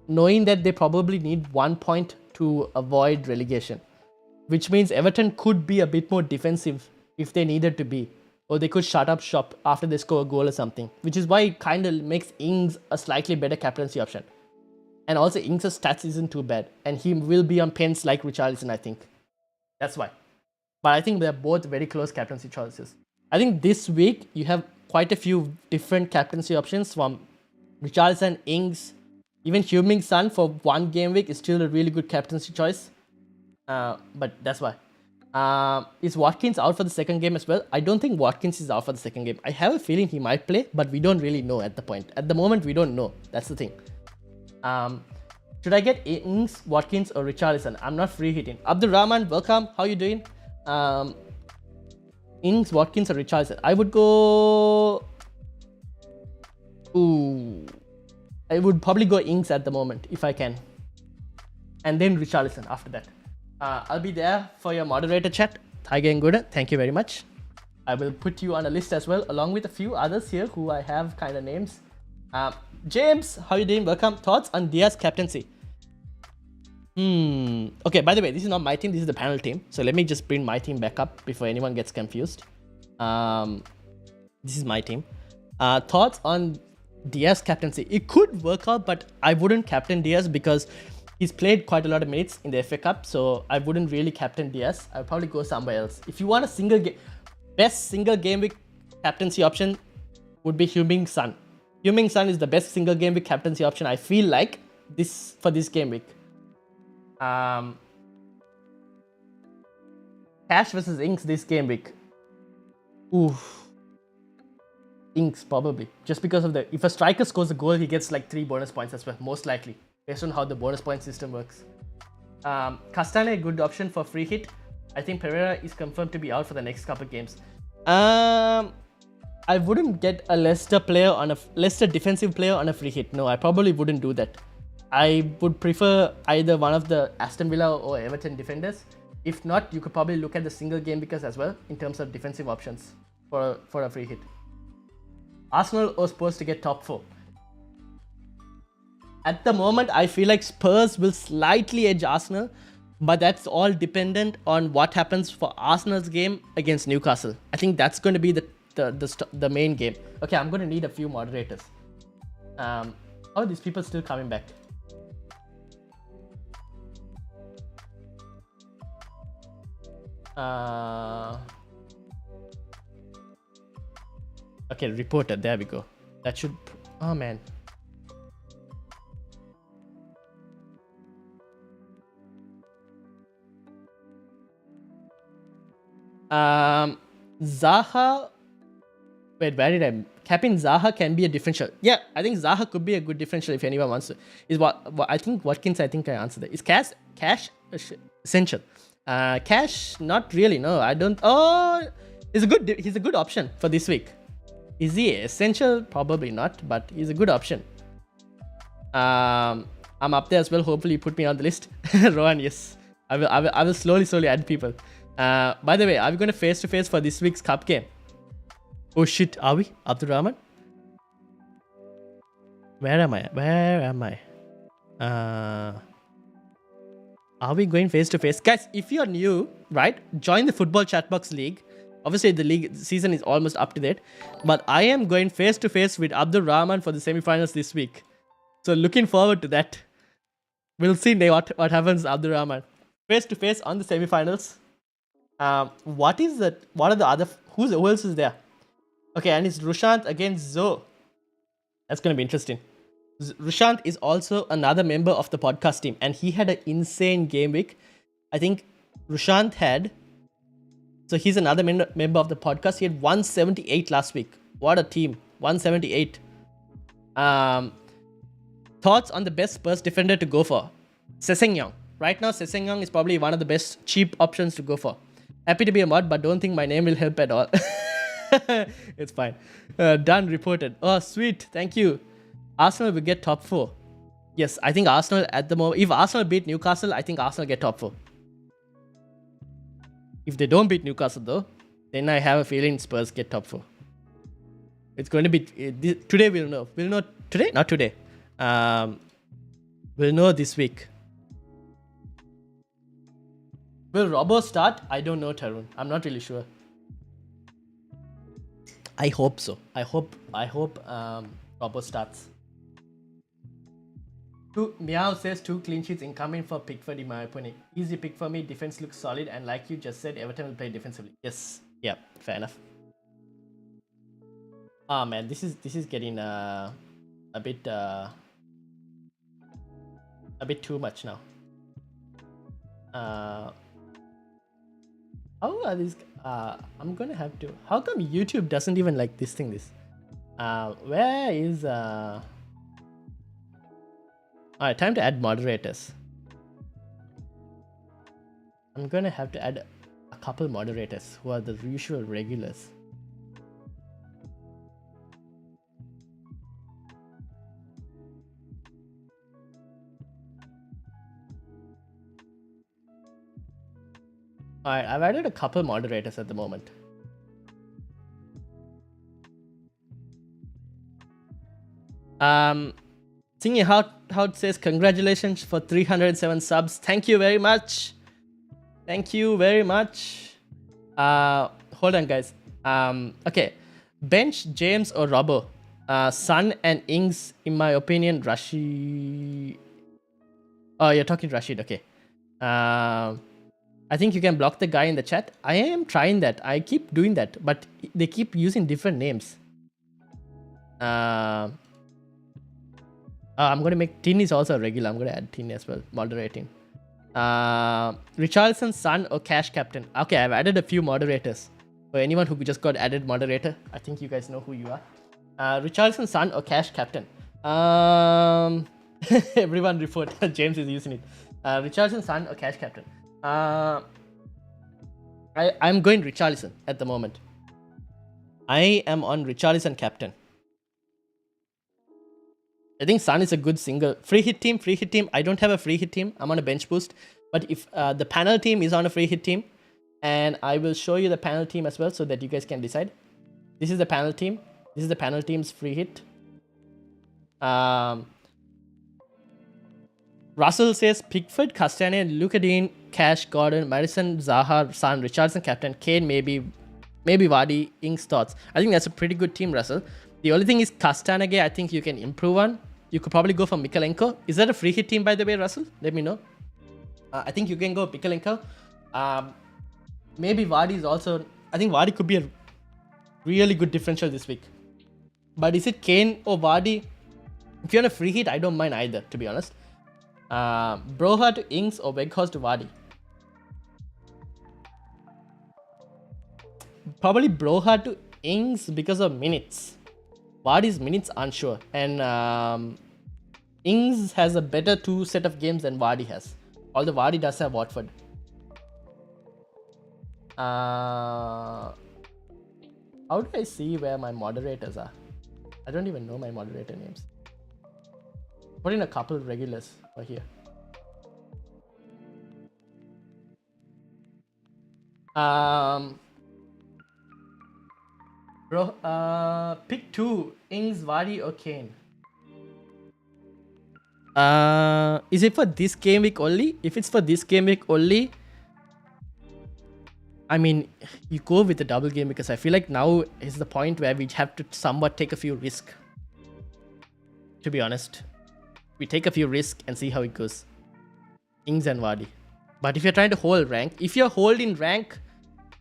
knowing that they probably need 1 point to avoid relegation, which means Everton could be a bit more defensive if they needed to be, or they could shut up shop after they score a goal or something, which is why it kind of makes Ings a slightly better captaincy option. And also Ings' stats isn't too bad, and he will be on pens like Richarlison, I think. That's why. But I think they're both very close captaincy choices. I think this week you have quite a few different captaincy options from Richarlison, Ings, even Heung-min Son for one game week is still a really good captaincy choice. But that's why. Is Watkins out for the second game as well? I don't think Watkins is out for the second game. I have a feeling he might play, but we don't really know at the point. At the moment, we don't know. That's the thing. Should I get Ings, Watkins, or Richarlison? I'm not free hitting. Abdul Rahman, welcome. How you doing? Ings, Watkins, or Richarlison? I would go... Ooh... I would probably go Ings at the moment, if I can. And then Richarlison after that. I'll be there for your moderator chat. Tiger and Guda, thank you very much. I will put you on a list as well, along with a few others here who I have kind of names. James, how you doing? Welcome. Thoughts on Diaz captaincy? Okay, by the way, this is not my team. This is the panel team. So let me just bring my team back up before anyone gets confused. This is my team. Thoughts on Diaz captaincy? It could work out, but I wouldn't captain Diaz because He's played quite a lot of minutes in the FA Cup, so I wouldn't really captain Diaz. I'd probably go somewhere else. If you want a best single game week captaincy option would be Heung-min Son. Heung-min Son is the best single game week captaincy option I feel like for this game week. Cash versus Inks this game week. Oof. Inks probably. Just because of if a striker scores a goal, he gets like 3 bonus points as well, most likely. Based on how the bonus point system works. Castane, a good option for free hit. I think Pereira is confirmed to be out for the next couple of games. I wouldn't get a Leicester defensive player on a free hit. No, I probably wouldn't do that. I would prefer either one of the Aston Villa or Everton defenders. If not, you could probably look at the single game because as well in terms of defensive options for a free hit. Arsenal or Spurs to get top 4. At the moment, I feel like Spurs will slightly edge Arsenal, but that's all dependent on what happens for Arsenal's game against Newcastle. I think that's going to be the main game. Okay, I'm going to need a few moderators. How are these people still coming back? Okay, reported. There we go. That should... Oh, man. Zaha... Wait, where did I... Capping Zaha can be a differential. Yeah, I think Zaha could be a good differential if anyone wants to. I think Watkins, I answered that. Is cash essential? Cash, not really. No, I don't. Oh, he's a good option for this week. Is he essential? Probably not, but he's a good option. I'm up there as well. Hopefully, you put me on the list. Rohan, yes. I will slowly add people. By the way, are we going to face to face for this week's cup game? Oh shit, are we? Abdul Rahman? Where am I? Are we going face to face? Guys, if you're new, right, join the Football Chatbox League. Obviously, the league season is almost up to date. But I am going face to face with Abdul Rahman for the semi-finals this week. So looking forward to that. We'll see what happens, Abdul Rahman. Face to face on the semi-finals. What are the other... Who else is there? Okay, and it's Rushant against Zoe. That's going to be interesting. Rushant is also another member of the podcast team, and he had an insane game week. I think Rushant had... So he's another member of the podcast. He had 178 last week. What a team. 178. Thoughts on the best Spurs defender to go for? Sessegnon. Right now, Sessegnon is probably one of the best cheap options to go for. Happy to be a mod, but don't think my name will help at all. It's fine. Done, reported. Oh, sweet. Thank you. Arsenal will get top 4. Yes, I think Arsenal at the moment... If Arsenal beat Newcastle, I think Arsenal get top 4. If they don't beat Newcastle though, then I have a feeling Spurs get top 4. It's going to be... Today we'll know. We'll know today? Not today. We'll know this week. Will Robbo start? I don't know, Tarun. I'm not really sure. I hope so. I hope Robbo starts. Meow says 2 clean sheets incoming for Pickford in my opinion. Easy pick for me. Defense looks solid, and like you just said, Everton will play defensively. Yes. Yeah. Fair enough. Ah man, this is getting a bit too much now. How are these? I'm gonna have to. How come YouTube doesn't even like this thing? Where is Alright, time to add moderators. I'm gonna have to add a couple moderators who are the usual regulars. Alright, I've added a couple moderators at the moment. Thingy how it says congratulations for 307 subs. Thank you very much. Thank you very much. Hold on guys. Okay. Bench James or Robbo. Son and Ings, in my opinion, Rashi. Oh, you're talking to Rashid. Okay. I think you can block the guy in the chat. I am trying that. I keep doing that, but they keep using different names. I'm going to make Tin is also a regular. I'm going to add Tin as well. Moderating. Richarlison, Son, or Cash Captain. Okay, I've added a few moderators. For anyone who just got added moderator, I think you guys know who you are. Richarlison, Son, or Cash Captain. Everyone report. James is using it. Richarlison, Son, or Cash Captain. I'm going Richarlison at the moment. I am on Richarlison Captain. I think Son is a good single. Free hit team. I don't have a free hit team. I'm on a bench boost. But if the panel team is on a free hit team, and I will show you the panel team as well so that you guys can decide. This is the panel team. This is the panel team's free hit. Russell says Pickford, Castagne, Lucadine, Cash, Gordon, Madison, Zaha, Son, Richardson, Captain, Kane, maybe Vardy, Ings, thoughts. I think that's a pretty good team, Russell. The only thing is Castagne, I think you can improve on. You could probably go for Mikalenko. Is that a free hit team, by the way, Russell? Let me know. I think you can go Mikalenko. Maybe Vardy is also... I think Vardy could be a really good differential this week. But is it Kane or Vardy? If you're on a free hit, I don't mind either, to be honest. Broha to Ings or Weghorst to Vardy. Probably Broha to Ings because of minutes. Vardy's minutes aren't sure. And Ings has a better 2 set of games than Vardy has. Although Vardy does have Watford. How do I see where my moderators are? I don't even know my moderator names. Put in a couple of regulars over here. Pick 2. Ings, Vardy, or Kane. Is it for this game week only? If it's for this game week only, I mean, you go with the double game because I feel like now is the point where we have to somewhat take a few risks. To be honest, we take a few risks and see how it goes. Ings and Vardy. But if you're trying to hold rank, if you're holding rank,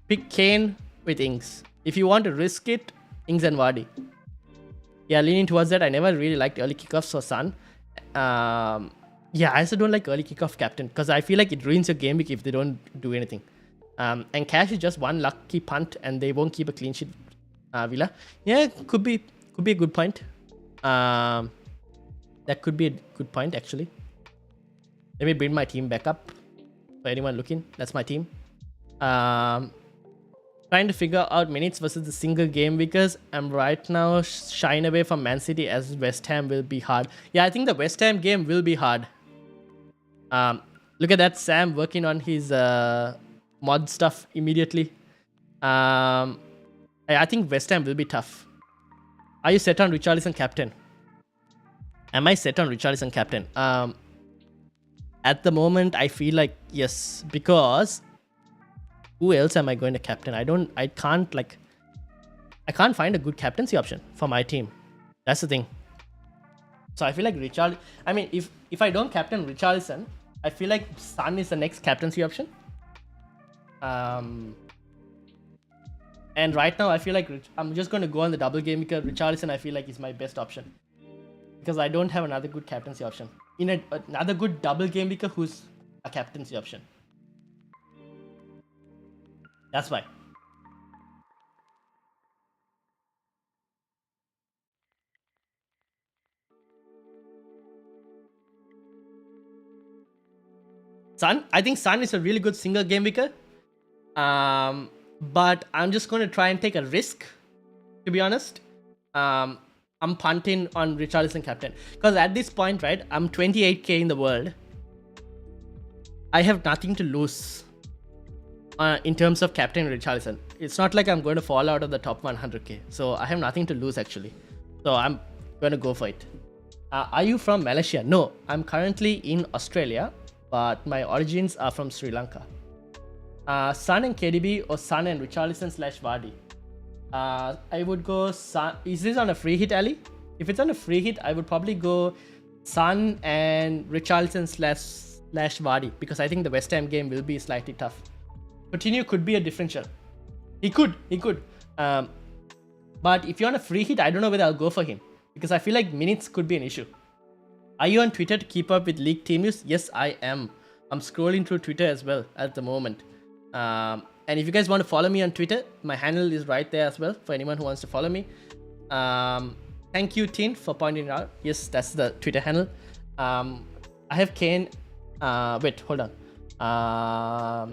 pick Kane with Ings. If you want to risk it, Ings and Vardy. Yeah, leaning towards that. I never really liked early kickoffs for Son. Yeah, I also don't like early kickoff captain because I feel like it ruins your game week if they don't do anything. And Cash is just one lucky punt and they won't keep a clean sheet. Villa. Yeah, could be a good point. That could be a good point actually. Let me bring my team back up. For anyone looking, that's my team. Trying to figure out minutes versus the single game because I'm right now shying away from Man City as West Ham will be hard. Yeah, I think the West Ham game will be hard. Look at that, Sam working on his mod stuff immediately. I think West Ham will be tough. Are you set on Richarlison captain? Am I set on Richarlison captain? At the moment, I feel like yes, because who else am I going to captain? I can't find a good captaincy option for my team. That's the thing. So I feel like I mean, if I don't captain Richarlison, I feel like Son is the next captaincy option. And right now I feel like I'm just going to go on the double game because Richarlison I feel like is my best option. Because I don't have another good captaincy option. Another good double game weeker who's a captaincy option. That's why. Son, I think Son is a really good single game weeker. But I'm just going to try and take a risk, to be honest. I'm punting on Richarlison captain. Because at this point, right, I'm 28k in the world. I have nothing to lose in terms of captain Richarlison. It's not like I'm going to fall out of the top 100k. So I have nothing to lose actually. So I'm going to go for it. Are you from Malaysia? No, I'm currently in Australia. But my origins are from Sri Lanka. Son and KDB or Son and Richarlison / Vardy. I would go Son. Is this on a free hit, Ali? If it's on a free hit, I would probably go Son and Richarlison Vardy, because I think the West Ham game will be slightly tough. Coutinho could be a differential. He could. But if you're on a free hit, I don't know whether I'll go for him, because I feel like minutes could be an issue. Are you on Twitter to keep up with league team news? Yes, I am. I'm scrolling through Twitter as well at the moment. And if you guys want to follow me on Twitter, my handle is right there as well for anyone who wants to follow me. Thank you, Tin, for pointing it out. Yes, that's the Twitter handle. I have Kane. Wait, hold on. Are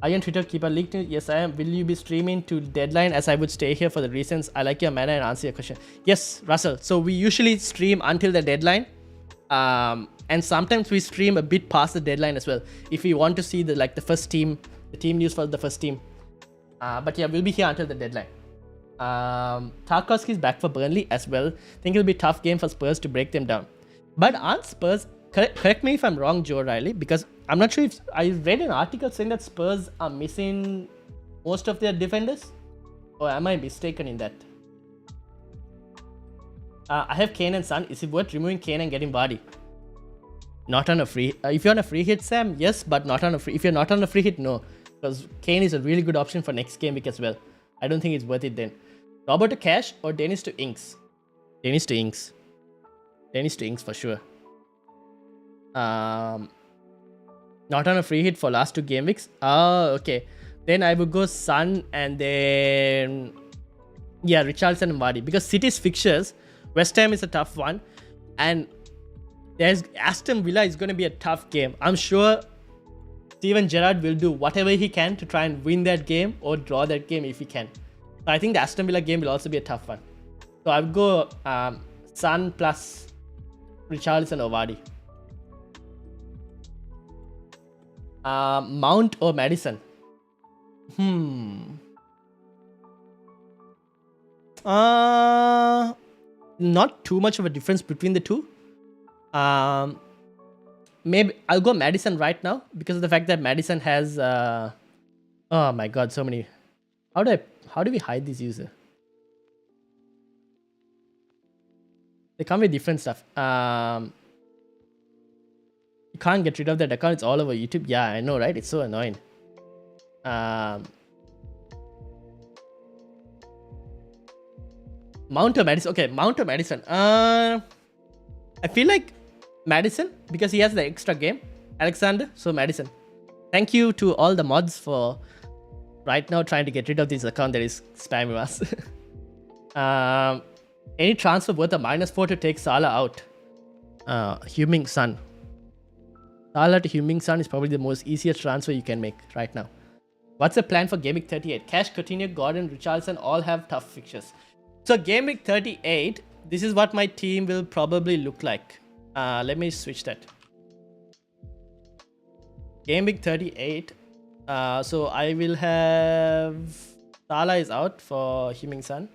you on Twitter? Keep a leak to? Yes, I am. Will you be streaming to Deadline, as I would stay here for the reasons? I like your manner and answer your question. Yes, Russell. So we usually stream until the deadline. And sometimes we stream a bit past the deadline as well, if we want to see the first team, the team news for the first team. But yeah, we'll be here until the deadline. Tarkowski is back for Burnley as well. Think it'll be a tough game for Spurs to break them down. But aren't Spurs, correct me if I'm wrong, Joe Riley, because I'm not sure if I read an article saying that Spurs are missing most of their defenders, or am I mistaken in that? I have Kane and Son. Is it worth removing Kane and getting Vardy? Not on a free. If you're on a free hit, Sam, yes, but not on a free. If you're not on a free hit, no, because Kane is a really good option for next game week as well. I don't think it's worth it then. Robert to Cash or Dennis to Inks? Dennis to Inks. Dennis to Inks for sure. Not on a free hit for last 2 game weeks. Oh, okay. Then I would go Son and then Richarlison and Vardy, because City's fixtures, West Ham is a tough one, and there's Aston Villa is going to be a tough game. I'm sure Steven Gerrard will do whatever he can to try and win that game or draw that game if he can. So I think the Aston Villa game will also be a tough one. So I would go Son plus Richarlison or Vardy. Mount or Madison? Not too much of a difference between the two. Maybe I'll go Madison right now, because of the fact that Madison has oh my god, so many. How do we hide this user? They come with different stuff. You can't get rid of that account. It's all over YouTube. Yeah, I know, right? It's so annoying. Mount or Madison? Okay, Mount or Madison? I feel like Madison, because he has the extra game. Alexander, so Madison. Thank you to all the mods for right now trying to get rid of this account that is spamming us. Any transfer worth a -4 to take Salah out? Heung-min Son. Salah to Heung-min Son is probably the most easiest transfer you can make right now. What's the plan for Game Week 38? Cash, Coutinho, Gordon, Richarlison all have tough fixtures. So Game Week 38, this is what my team will probably look like. Let me switch that. Game Week 38. So I will have Salah is out for Heung-min Son.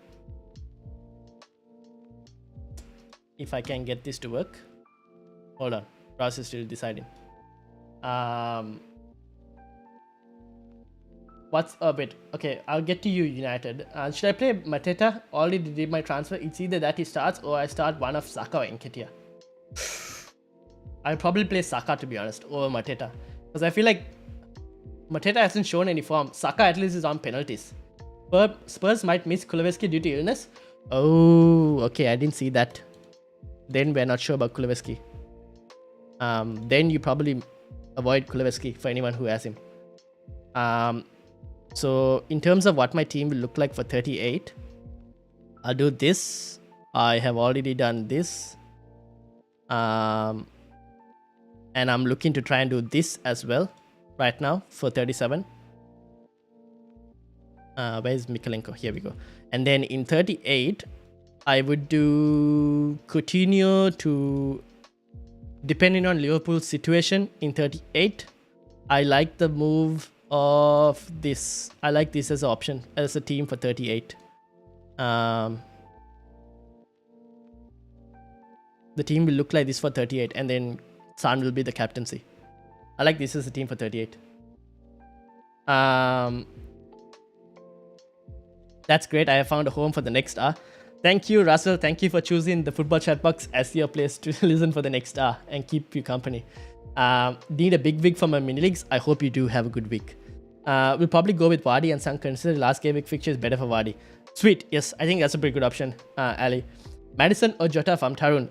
If I can get this to work. Hold on. Ross is still deciding. What's a bit? Okay, I'll get to you, United. Should I play Mateta? Already did my transfer. It's either that he starts or I start one of Saka or Nketiah. I'll probably play Saka, to be honest, over Mateta. Because I feel like Mateta hasn't shown any form. Saka at least is on penalties. Spurs might miss Kuleveski due to illness. Oh, okay, I didn't see that. Then we're not sure about Kuleveski. Then you probably avoid Kuleveski for anyone who has him. So in terms of what my team will look like for 38, I'll do this. I have already done this. And I'm looking to try and do this as well right now for 37. Where's Mikalenko? Here we go. And then in 38, I would do Coutinho to, depending on Liverpool's situation in 38. I like the move of this. I like this as an option, as a team for 38. The team will look like this for 38, and then Son will be the captaincy. I like this as a team for 38. That's great. I have found a home for the next hour. Thank you, Russell. Thank you for choosing the Football Chatbox as your place to listen for the next hour and keep you company. Need a big week for my mini leagues. I hope you do have a good week. We'll probably go with Vardy, and some consider last game week fixture is better for Vardy. Sweet. Yes, I think that's a pretty good option, Ali. Madison or Jota from Tarun?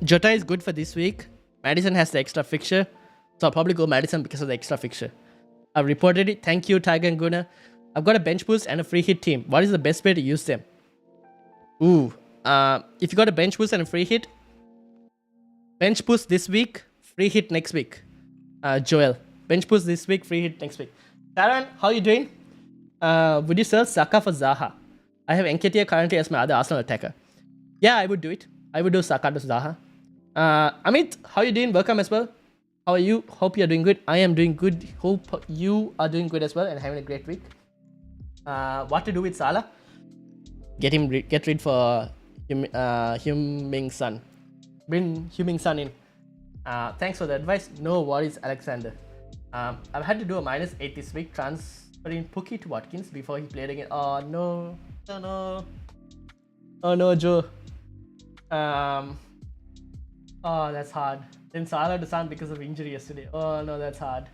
Jota is good for this week. Madison has the extra fixture. So I'll probably go Madison because of the extra fixture. I've reported it. Thank you, Tiger and Guna. I've got a bench boost and a free hit team. What is the best way to use them? If you got a bench boost and a free hit, bench boost this week, free hit next week. Joel. Bench boost this week, free hit next week. Taran, how you doing? Would you sell Saka for Zaha? I have Nketiah currently as my other Arsenal attacker. Yeah, I would do it. I would do Saka to Zaha. Amit, how you doing? Welcome as well. How are you? Hope you're doing good. I am doing good. Hope you are doing good as well and having a great week. What to do with Salah? Get rid for Heung-min Son. Bring Heung-min Son in. Thanks for the advice. No worries, Alexander. I've had to do a -8 this week, transferring Pookie to Watkins before he played again. Oh no. Oh no. Oh no, Joe. Oh, that's hard. Then Salah to Son because of injury yesterday. Oh no, that's hard.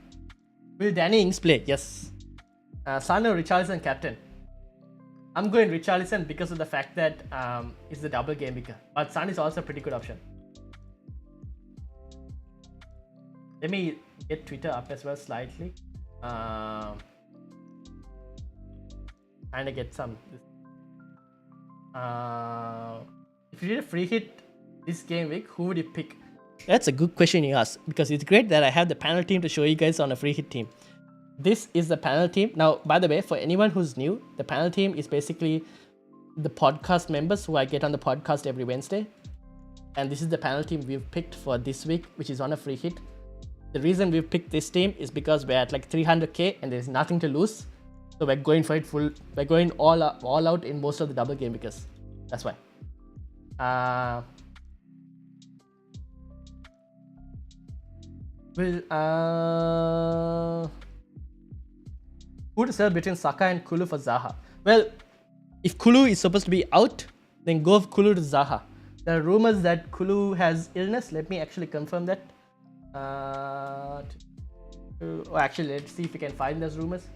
Will Danny Ings play? Yes. Son or Richarlison captain? I'm going Richarlison because of the fact that it's the double game week. But Son is also a pretty good option. Let me get Twitter up as well slightly. Trying to get some. If you did a free hit this game week, who would you pick? That's a good question you ask, because it's great that I have the panel team to show you guys on a free hit team. This is the panel team. Now, by the way, for anyone who's new, the panel team is basically the podcast members who I get on the podcast every Wednesday. And this is the panel team we've picked for this week, which is on a free hit. The reason we've picked this team is because we're at like 300k and there's nothing to lose. So we're going for it full. We're going all out in most of the double game weeks. That's why. Who to sell between Saka and Kulu for Zaha? Well, if Kulu is supposed to be out, then go of Kulu to Zaha. There are rumors that Kulu has illness. Let me actually confirm that. Actually, let's see if we can find those rumors.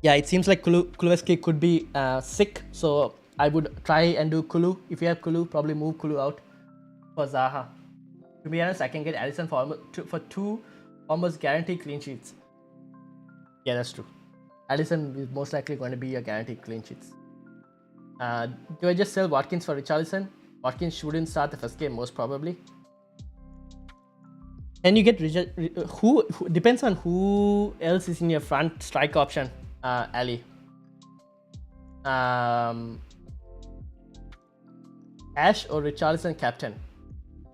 Yeah, it seems like Kulusevski could be sick, so I would try and do Kulu. If you have Kulu, probably move Kulu out for Zaha. To be honest, I can get Alisson for two almost guaranteed clean sheets. Yeah, that's true. Alisson is most likely going to be a guaranteed clean sheets. Do I just sell Watkins for Richarlison? Watkins shouldn't start the first game, most probably. And you get who depends on who else is in your front strike option, Ali. Ash or Richarlison captain?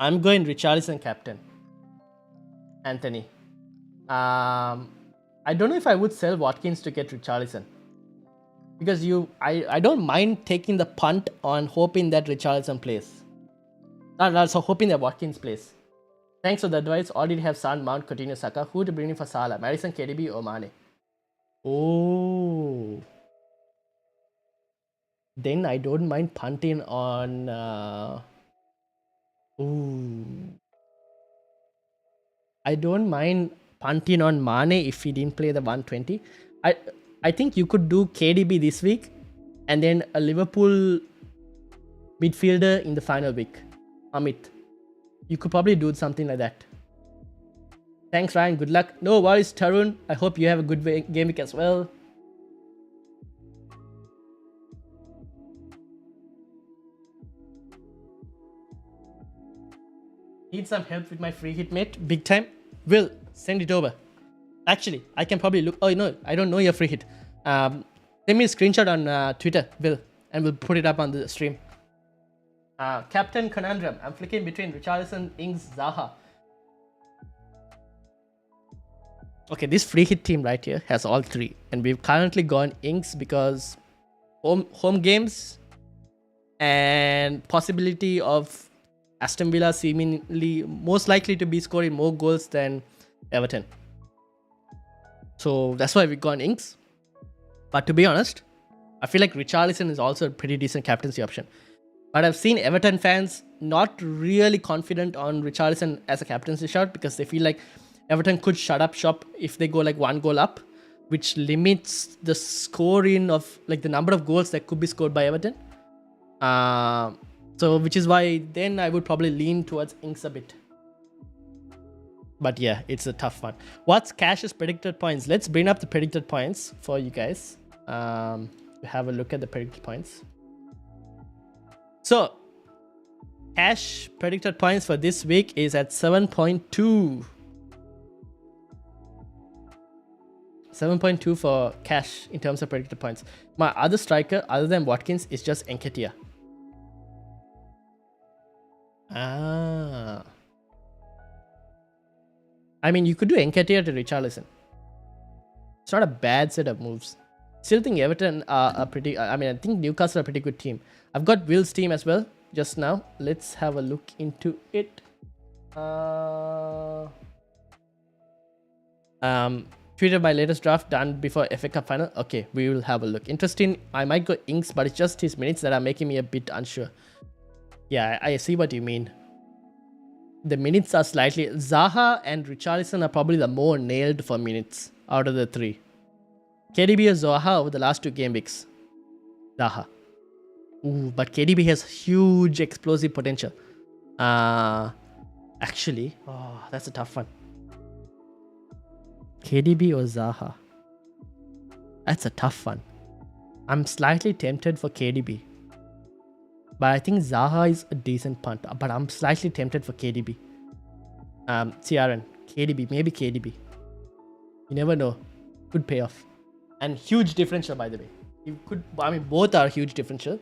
I'm going Richarlison captain. Anthony. I don't know if I would sell Watkins to get Richarlison. Because I don't mind taking the punt on hoping that Richarlison plays. So hoping that Watkins plays. Thanks for the advice. Already have Son, Mount, Coutinho, Saka. Who to bring in for Salah? Madison, KDB or Mane? Oh. Then I don't mind punting on... I don't mind punting on Mane if he didn't play the 120. I think you could do KDB this week and then a Liverpool midfielder in the final week. Amit. You could probably do something like that. Thanks, Ryan. Good luck. No worries, Tarun. I hope you have a good game week as well. Need some help with my free hit, mate? Big time? Will, send it over. Actually, I can probably look. Oh, no, I don't know your free hit. Send me a screenshot on Twitter, Will, and we'll put it up on the stream. Captain Conundrum. I'm flicking between Richarlison, Ings, Zaha. Okay, this free hit team right here has all three. And we've currently gone Ings because home games and possibility of Aston Villa seemingly most likely to be scoring more goals than Everton. So that's why we've gone Ings. But to be honest, I feel like Richarlison is also a pretty decent captaincy option. But I've seen Everton fans not really confident on Richarlison as a captaincy shot because they feel like Everton could shut up shop if they go like 1 goal up, which limits the scoring of like the number of goals that could be scored by Everton. So which is why then I would probably lean towards Inks a bit. But yeah, it's a tough one. What's Cash's predicted points? Let's bring up the predicted points for you guys. Have a look at the predicted points. So, Cash predicted points for this week is at 7.2. 7.2 for Cash in terms of predicted points. My other striker, other than Watkins, is just Nketiah. I mean, you could do Nketiah to Richarlison. It's not a bad set of moves. Still think Everton are a pretty... I mean, I think Newcastle are a pretty good team. I've got Will's team as well just now. Let's have a look into it. Tweeted my latest draft done before FA Cup final. Okay, we will have a look. Interesting. I might go Inks, but it's just his minutes that are making me a bit unsure. Yeah, I see what you mean. The minutes are slightly... Zaha and Richarlison are probably the more nailed for minutes out of the three. KDB or Zaha over the last 2 game weeks? Zaha. Ooh, but KDB has huge explosive potential. Actually, that's a tough one. KDB or Zaha? That's a tough one. I'm slightly tempted for KDB. But I think Zaha is a decent punt. But I'm slightly tempted for KDB. CRN. KDB. Maybe KDB. You never know. Good payoff. And huge differential, by the way. You could... I mean, both are huge differential.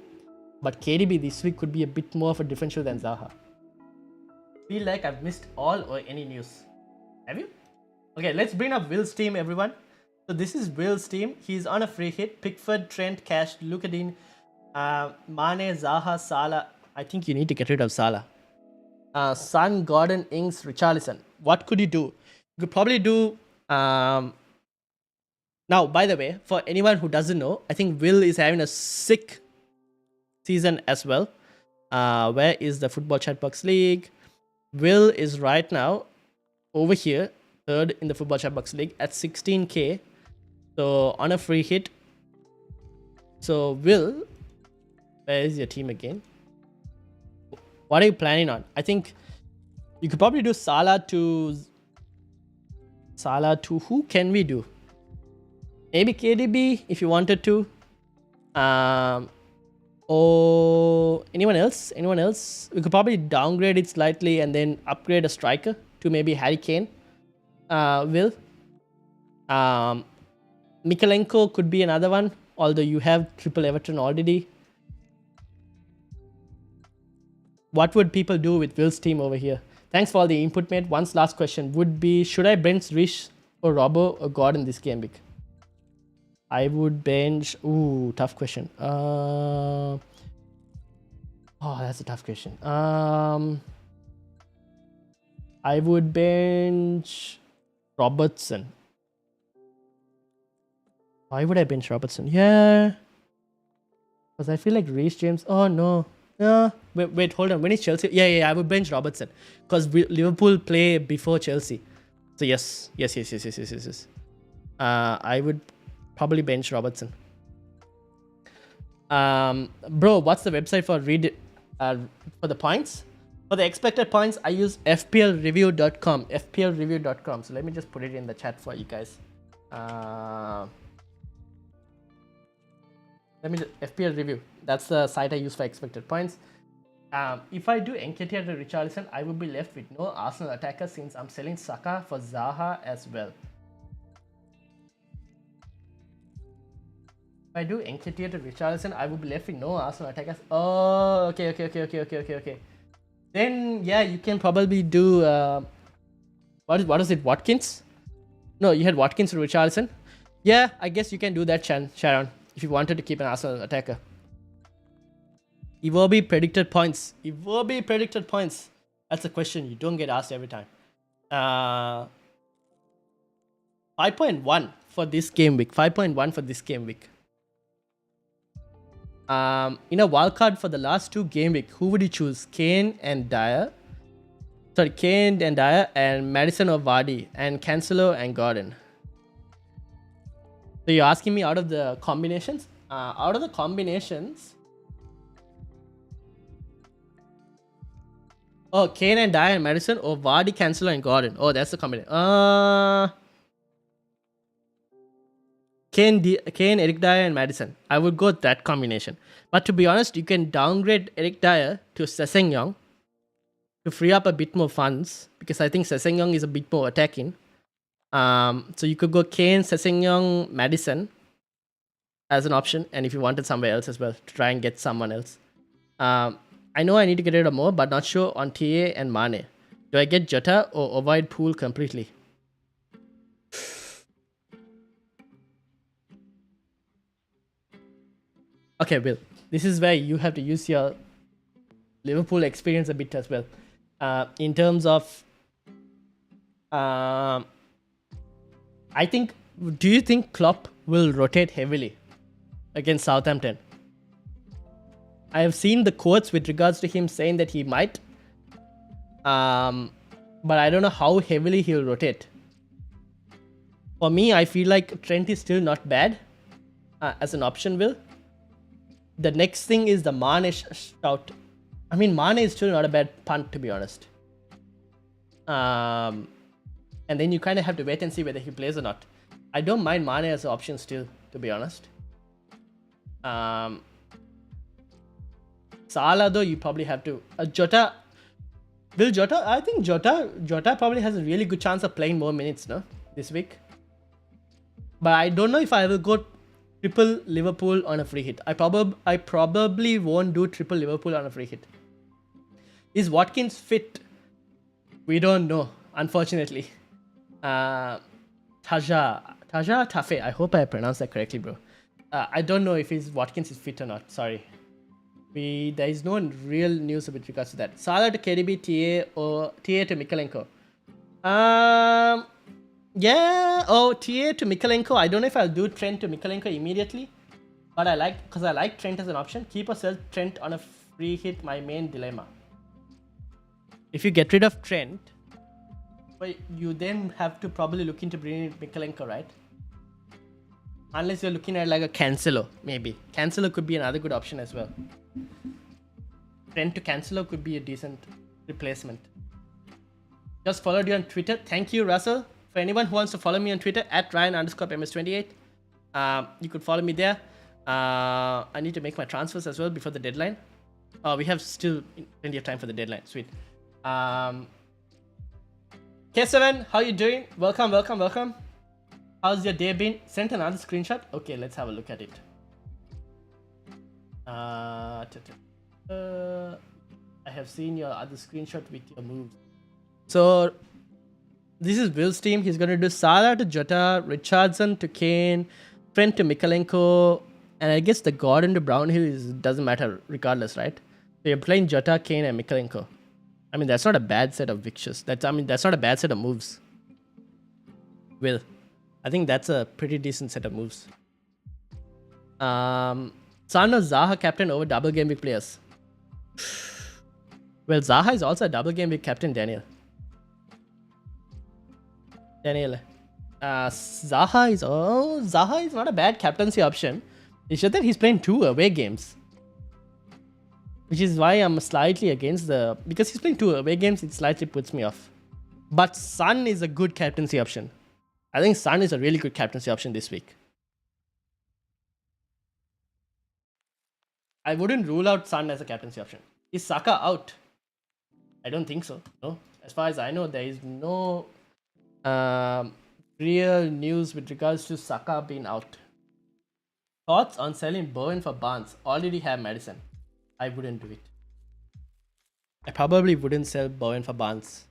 But KDB this week could be a bit more of a differential than Zaha. Feel like I've missed all or any news. Have you? Okay, let's bring up Will's team, everyone. So this is Will's team. He's on a free hit. Pickford, Trent, Cash, Lukadin, Mane, Zaha, Salah. I think you need to get rid of Salah. Son, Gordon, Ings, Richarlison. What could you do? You could probably do... Now, by the way, for anyone who doesn't know, I think Will is having a sick season as well. Where is the Football Chatbox League? Will is right now over here, third in the Football Chatbox League at 16k. So on a free hit. So Will, where is your team again? What are you planning on? I think you could probably do Salah to who can we do? Maybe KDB if you wanted to. Or anyone else? Anyone else? We could probably downgrade it slightly and then upgrade a striker to maybe Harry Kane. Will. Mikalenko could be another one, although you have triple Everton already. What would people do with Will's team over here? Thanks for all the input, mate. One last question would be, should I bench Rish or Robbo or Gordon this game week? I would bench... Ooh, tough question. Oh, that's a tough question. I would bench Robertson. Why would I bench Robertson? Yeah. Because I feel like Reece James... Oh, no. Yeah. Wait, hold on. When is Chelsea? Yeah, I would bench Robertson. Because Liverpool play before Chelsea. So yes. I would... probably bench Robertson. Bro, what's the website for for the points? For the expected points, I use fplreview.com. fplreview.com. So let me just put it in the chat for you guys. FPL Review. That's the site I use for expected points. If I do Nketiah to Richarlison, I would be left with no Arsenal attacker since I'm selling Saka for Zaha as well. If I do Nketiah to Richarlison, I would be left with no Arsenal attackers. Oh, okay. Then, yeah, you can probably do... what is it? Watkins? No, you had Watkins to Richarlison. Yeah, I guess you can do that, Sharon, if you wanted to keep an Arsenal attacker. Iwobi predicted points. That's a question you don't get asked every time. 5.1 for this game week. In a wildcard for the last 2 game week, who would you choose? Kane and Dyer? Sorry, Kane and Dyer and Madison or Vardy and Cancelo and Gordon. So you're asking me out of the combinations? Out of the combinations... Oh, Kane and Dyer and Madison or Vardy, Cancelo and Gordon. Oh, that's the combination. Kane, Eric Dyer and Madison. I would go with that combination. But to be honest, you can downgrade Eric Dyer to Sessegnon to free up a bit more funds because I think Sessegnon is a bit more attacking. So you could go Kane, Sessegnon, Madison as an option, and if you wanted somewhere else as well to try and get someone else. I know I need to get rid of more, but not sure on TA and Mane. Do I get Jota or avoid Pool completely? Okay, Will. This is where you have to use your Liverpool experience a bit as well. In terms of... I think... Do you think Klopp will rotate heavily against Southampton? I have seen the quotes with regards to him saying that he might. But I don't know how heavily he'll rotate. For me, I feel like Trent is still not bad as an option, Will. The next thing is the Mane shout. I mean, Mane is still not a bad punt, to be honest. And then you kind of have to wait and see whether he plays or not. I don't mind Mane as an option still, to be honest. Salah, though, you probably have to. Jota. Will Jota? I think Jota probably has a really good chance of playing more minutes, no? This week. But I don't know if I will go triple Liverpool on a free hit. I probably won't do triple Liverpool on a free hit. Is Watkins fit? We don't know, unfortunately. Taja Tafe. I hope I pronounced that correctly, bro. I don't know if Watkins is fit or not. Sorry. There is no real news with regards to that. Salah to KDB, TA or TA to Mikalenko. Yeah. Oh, TA to Mikalenko. I don't know if I'll do Trent to Mikalenko immediately, but I like Trent as an option. Keep or sell Trent on a free hit. My main dilemma. If you get rid of Trent, but you then have to probably look into bringing in Mikalenko, right? Unless you're looking at like a Cancelo, maybe. Cancelo could be another good option as well. Trent to Cancelo could be a decent replacement. Just followed you on Twitter. Thank you, Russell. For anyone who wants to follow me on Twitter, at Ryan_MS28, you could follow me there. I need to make my transfers as well before the deadline. We have still plenty of time for the deadline. Sweet. K7, how you doing? Welcome. How's your day been? Sent another screenshot? Okay, let's have a look at it. I have seen your other screenshot with your moves. So, this is Will's team. He's going to do Salah to Jota, Richardson to Kane, Trent to Mikalenko, and I guess the Gordon to Brownhill doesn't matter regardless, right? So you're playing Jota, Kane, and Mikalenko. I mean, that's not a bad set of fixtures. That's not a bad set of moves. Will. I think that's a pretty decent set of moves. Son or Zaha captain over double game week players? Well, Zaha is also a double game week captain, Daniel. Zaha is not a bad captaincy option. It's just that he's playing 2 away games. Which is why I'm slightly against because he's playing 2 away games, it slightly puts me off. But Son is a good captaincy option. I think Son is a really good captaincy option this week. I wouldn't rule out Son as a captaincy option. Is Saka out? I don't think so. No. As far as I know, there is no real news with regards to Saka being out. Thoughts on selling Bowen for Barnes? Already have Madison. I wouldn't do it. I probably wouldn't sell Bowen for Barnes.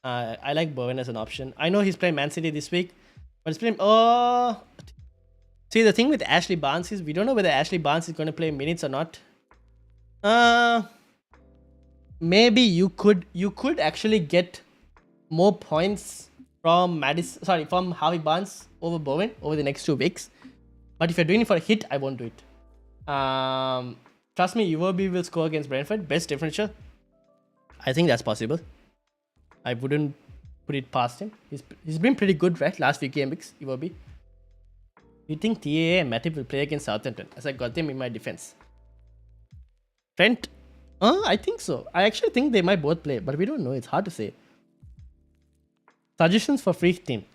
I like Bowen as an option. I know he's playing Man City this week, but he's playing... Oh... See, the thing with Ashley Barnes is we don't know whether Ashley Barnes is going to play minutes or not. Maybe you could actually get more points from Harvey Barnes over Bowen over the next 2 weeks. But if you're doing it for a hit, I won't do it. Trust me, Iwobi will score against Brentford. Best differential. I think that's possible. I wouldn't put it past him. He's been pretty good, right? Last few game weeks, Iwobi. You think TAA and Matip will play against Southampton? As I got them in my defense. Trent? I think so. I actually think they might both play, but we don't know. It's hard to say. Suggestions for free team.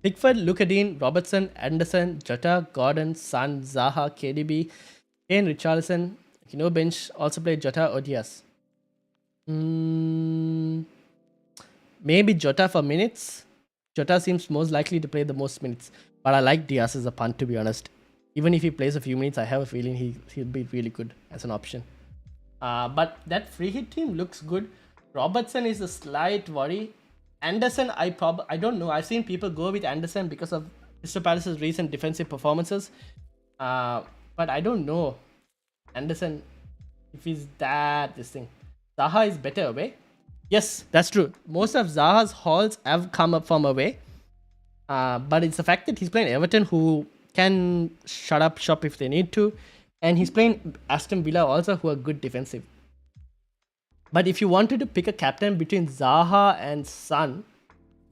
Pickford, Lucadine, Robertson, Anderson, Jota, Gordon, Son, Zaha, KDB, Kane, Richarlison. No bench. Also play Jota or Diaz. Maybe Jota for minutes. Jota seems most likely to play the most minutes. But I like Diaz as a punt, to be honest. Even if he plays a few minutes, I have a feeling he'll be really good as an option. But that free hit team looks good. Robertson is a slight worry. Anderson, I don't know. I've seen people go with Anderson because of Crystal Palace's recent defensive performances. But I don't know. Anderson, if he's this thing. Zaha is better away. Yes, that's true. Most of Zaha's hauls have come up from away. But it's the fact that he's playing Everton, who can shut up shop if they need to. And he's playing Aston Villa also, who are good defensive. But if you wanted to pick a captain between Zaha and Son,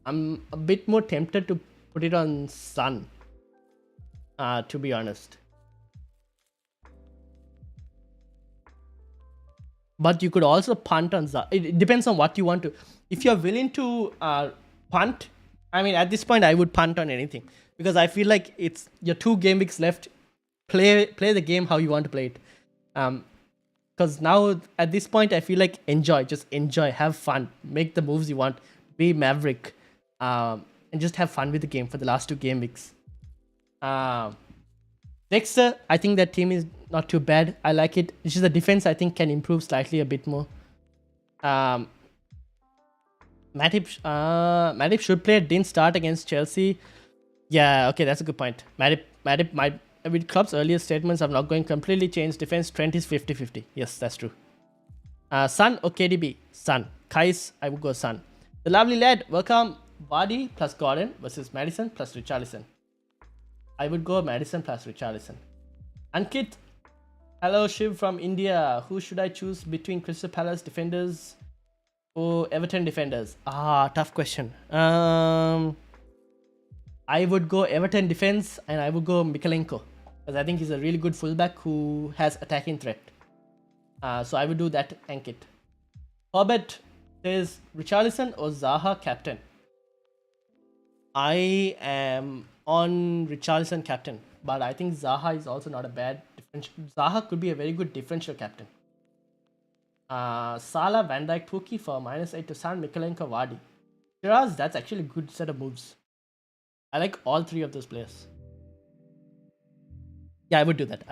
I'm a bit more tempted to put it on Son, to be honest. But you could also punt on Zaha. It depends on what you want to. If you're willing to punt, I mean, at this point, I would punt on anything. Because I feel like it's your 2 game weeks left. Play the game how you want to play it. Because now, at this point, I feel like just enjoy, have fun, make the moves you want, be maverick, and just have fun with the game for the last 2 game weeks. Dexter, I think that team is not too bad. I like it. It's just the defense, I think, can improve slightly a bit more. Matip should play. Didn't start against Chelsea. Yeah, okay, that's a good point. Matip might... With Klopp's earlier statements of not going completely change defense, Trent is 50-50. Yes, that's true. Son or KDB? Son. Kais, I would go Son. The lovely lad, welcome. Vardy plus Gordon versus Madison plus Richarlison. I would go Madison plus Richarlison. Ankit, hello Shiv from India. Who should I choose between Crystal Palace defenders or Everton defenders? Tough question. I would go Everton defense and I would go Mikalenko. Because I think he's a really good fullback who has attacking threat. So I would do that, Ankit. Hobbit says Richarlison or Zaha captain. I am on Richarlison captain. But I think Zaha is also not a bad differential. Zaha could be a very good differential captain. Salah, Van Dijk, Pukki for -8 to San, Mikalenko, Vardy. Shiraz, that's actually a good set of moves. I like all 3 of those players. Yeah, I would do that.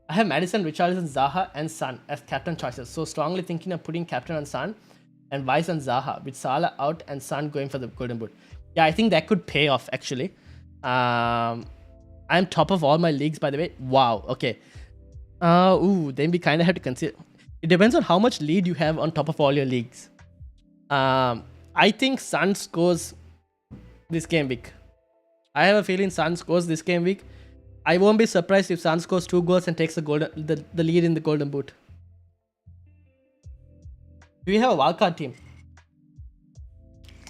I have Madison, Richarlison, Zaha, and Son as captain choices. So strongly thinking of putting captain on Son and vice on Zaha, with Salah out and Son going for the golden boot. Yeah, I think that could pay off actually. I'm top of all my leagues, by the way. Wow. Okay. Then we kind of have to consider. It depends on how much lead you have on top of all your leagues. I think Son scores this game week. I have a feeling Son scores this game week. I won't be surprised if Son scores 2 goals and takes the lead in the golden boot. Do we have a wildcard team?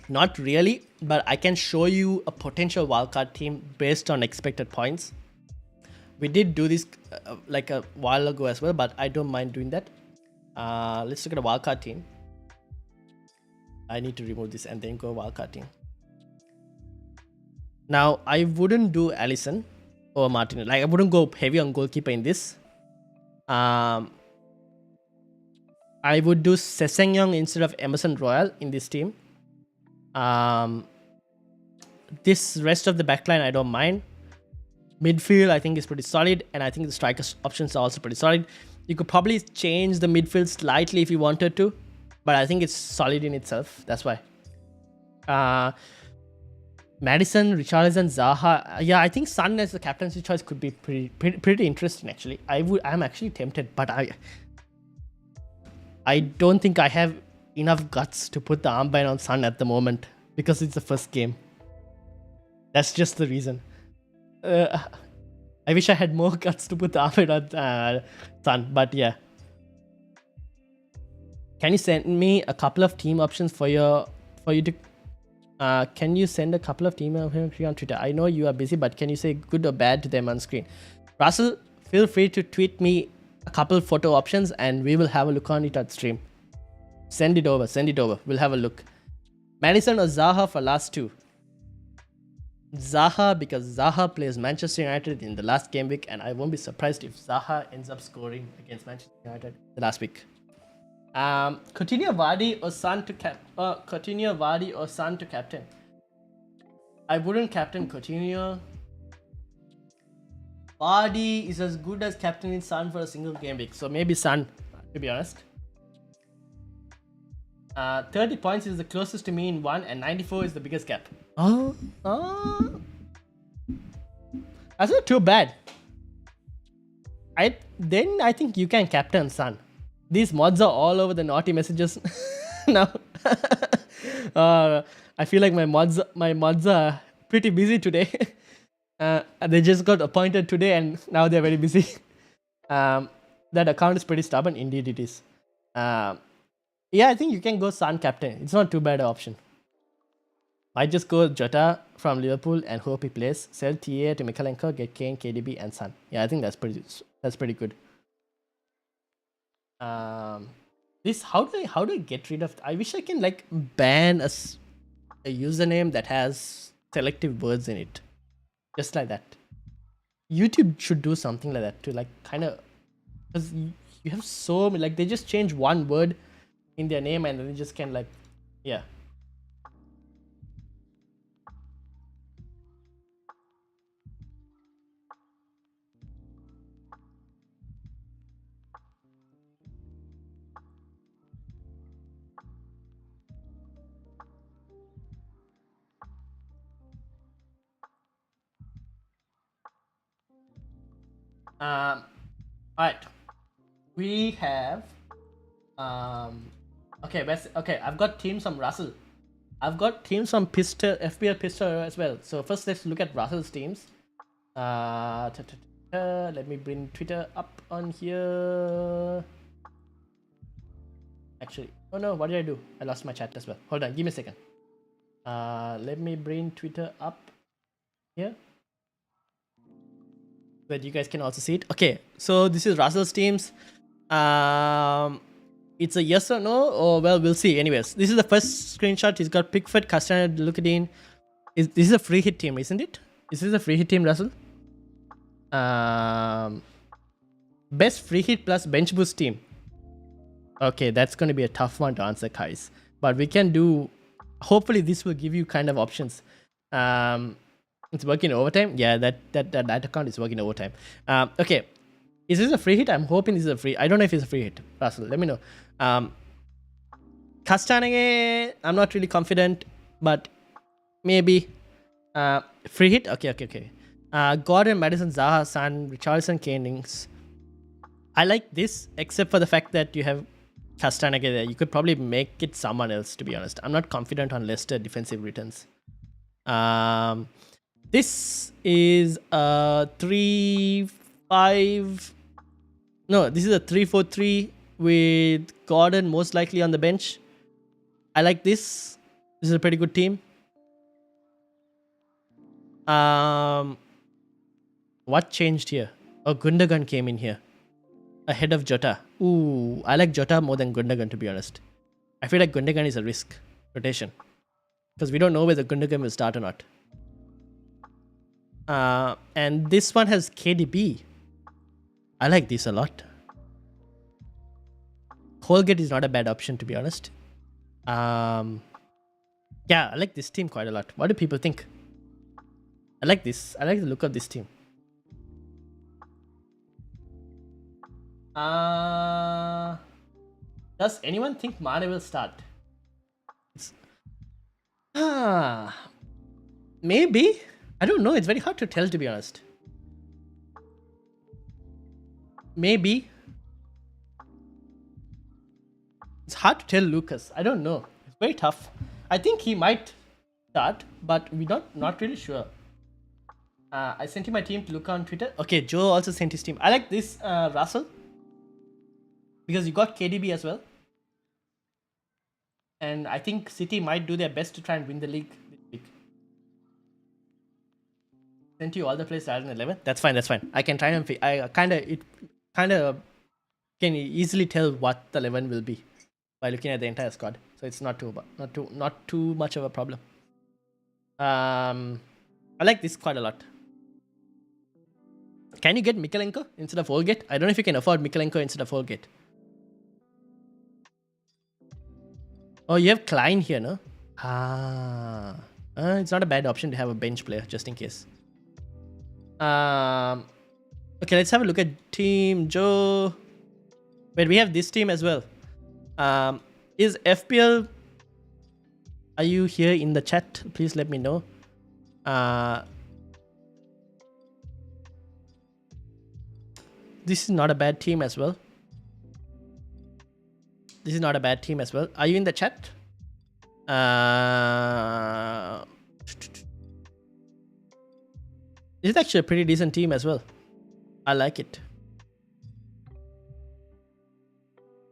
Not really, but I can show you a potential wildcard team based on expected points. We did do this like a while ago as well, but I don't mind doing that. Let's look at a wildcard team. I need to remove this and then go wildcard team. Now, I wouldn't do Alisson or Martinez. Like, I wouldn't go heavy on goalkeeper in this. I would do Sessegnon instead of Emerson Royal in this team. This rest of the backline, I don't mind. Midfield, I think is pretty solid. And I think the striker options are also pretty solid. You could probably change the midfield slightly if you wanted to. But I think it's solid in itself. That's why. Madison, Richarlison, Zaha. Yeah, I think Son as the captaincy choice could be pretty interesting actually. I'm actually tempted, but I don't think I have enough guts to put the armband on Son at the moment because it's the first game. That's just the reason. I wish I had more guts to put Ahmed on Son, but yeah. Can you send me a couple of team options for you to? Can you send a couple of team options on Twitter? I know you are busy, but can you say good or bad to them on screen? Russell, feel free to tweet me a couple photo options, and we will have a look on it at stream. Send it over. We'll have a look. Madison or Zaha for last two? Zaha, because Zaha plays Manchester United in the last game week, and I won't be surprised if Zaha ends up scoring against Manchester United the last week. Coutinho, Vardy or Son to captain. I wouldn't captain Coutinho. Vardy is as good as captaining Son for a single game week, so maybe Son, to be honest. 30 points is the closest to me in one, and 94 is the biggest gap. That's not too bad. I think you can captain Son. These mods are all over the naughty messages now. I feel like my mods are pretty busy today. They just got appointed today and now they're very busy. That account is pretty stubborn. Indeed it is. Yeah, I think you can go Son captain. It's not too bad an option. Might just go Jota from Liverpool and hope he plays. Sell TA to Mikalenko, get Kane, KDB and Son. Yeah, I think that's pretty good. This how do I get rid of? I wish I can like ban a username that has selective words in it, just like that. YouTube should do something like that to like kind of, because you have so many, like they just change one word in their name and then they just can like, yeah. Alright, we have okay, I've got teams from Russell. I've got teams from FPL Pistol as well. So first let's look at Russell's teams. Let me bring Twitter up on here. Actually, oh no, what did I do? I lost my chat as well. Hold on, give me a second. Let me bring Twitter up here, but you guys can also see it. Okay, so this is Russell's teams. It's a yes or no, or well, we'll see. Anyways, this is the first screenshot. He's got Pickford, Castagne, Lucadine. This is a free hit team, isn't it? Is this a free hit team, Russell? Best free hit plus bench boost team. Okay, that's going to be a tough one to answer, guys. But we can do. Hopefully, this will give you kind of options. It's working overtime. Yeah, that account is working overtime. Okay, is this a free hit? I'm hoping this is a free. I don't know if it's a free hit. Russell, let me know. Castagne, I'm not really confident, but maybe free hit. Okay. Gordon, Madison, Zaha, Son, Richarlison, Canings. I like this, except for the fact that you have Castagne there. You could probably make it someone else, to be honest. I'm not confident on Leicester defensive returns. This is a 3-5. No, this is a 3-4-3 with Gordon most likely on the bench. I like this. This is a pretty good team. What changed here? Oh, Gundogan came in here ahead of Jota. Ooh, I like Jota more than Gundogan, to be honest. I feel like Gundogan is a risk rotation because we don't know whether Gundogan will start or not. And this one has KDB. I like this a lot. Holgate is not a bad option, to be honest. Yeah, I like this team quite a lot. What do people think? I like this. I like the look of this team. Does anyone think Mane will start? Maybe. I don't know. It's very hard to tell, to be honest. Maybe. It's hard to tell, Lucas. I don't know. It's very tough. I think he might start, but we're not really sure. I sent you my team to look on Twitter. Okay, Joe also sent his team. I like this Russell because you got KDB as well. And I think City might do their best to try and win the league this week. Sent you all the players rather than 11. That's fine. That's fine. I can try and I kind of can easily tell what the 11 will be by looking at the entire squad. So it's not too much of a problem. I like this quite a lot. Can you get Mikalenko instead of Holgate? I don't know if you can afford Mikalenko instead of Holgate. Oh, you have Klein here, no? It's not a bad option to have a bench player just in case. Okay, let's have a look at team Joe. Wait, we have this team as well. Is FPL? Are you here in the chat? Please let me know. This is not a bad team as well. This is not a bad team as well. Are you in the chat? This is actually a pretty decent team as well. I like it.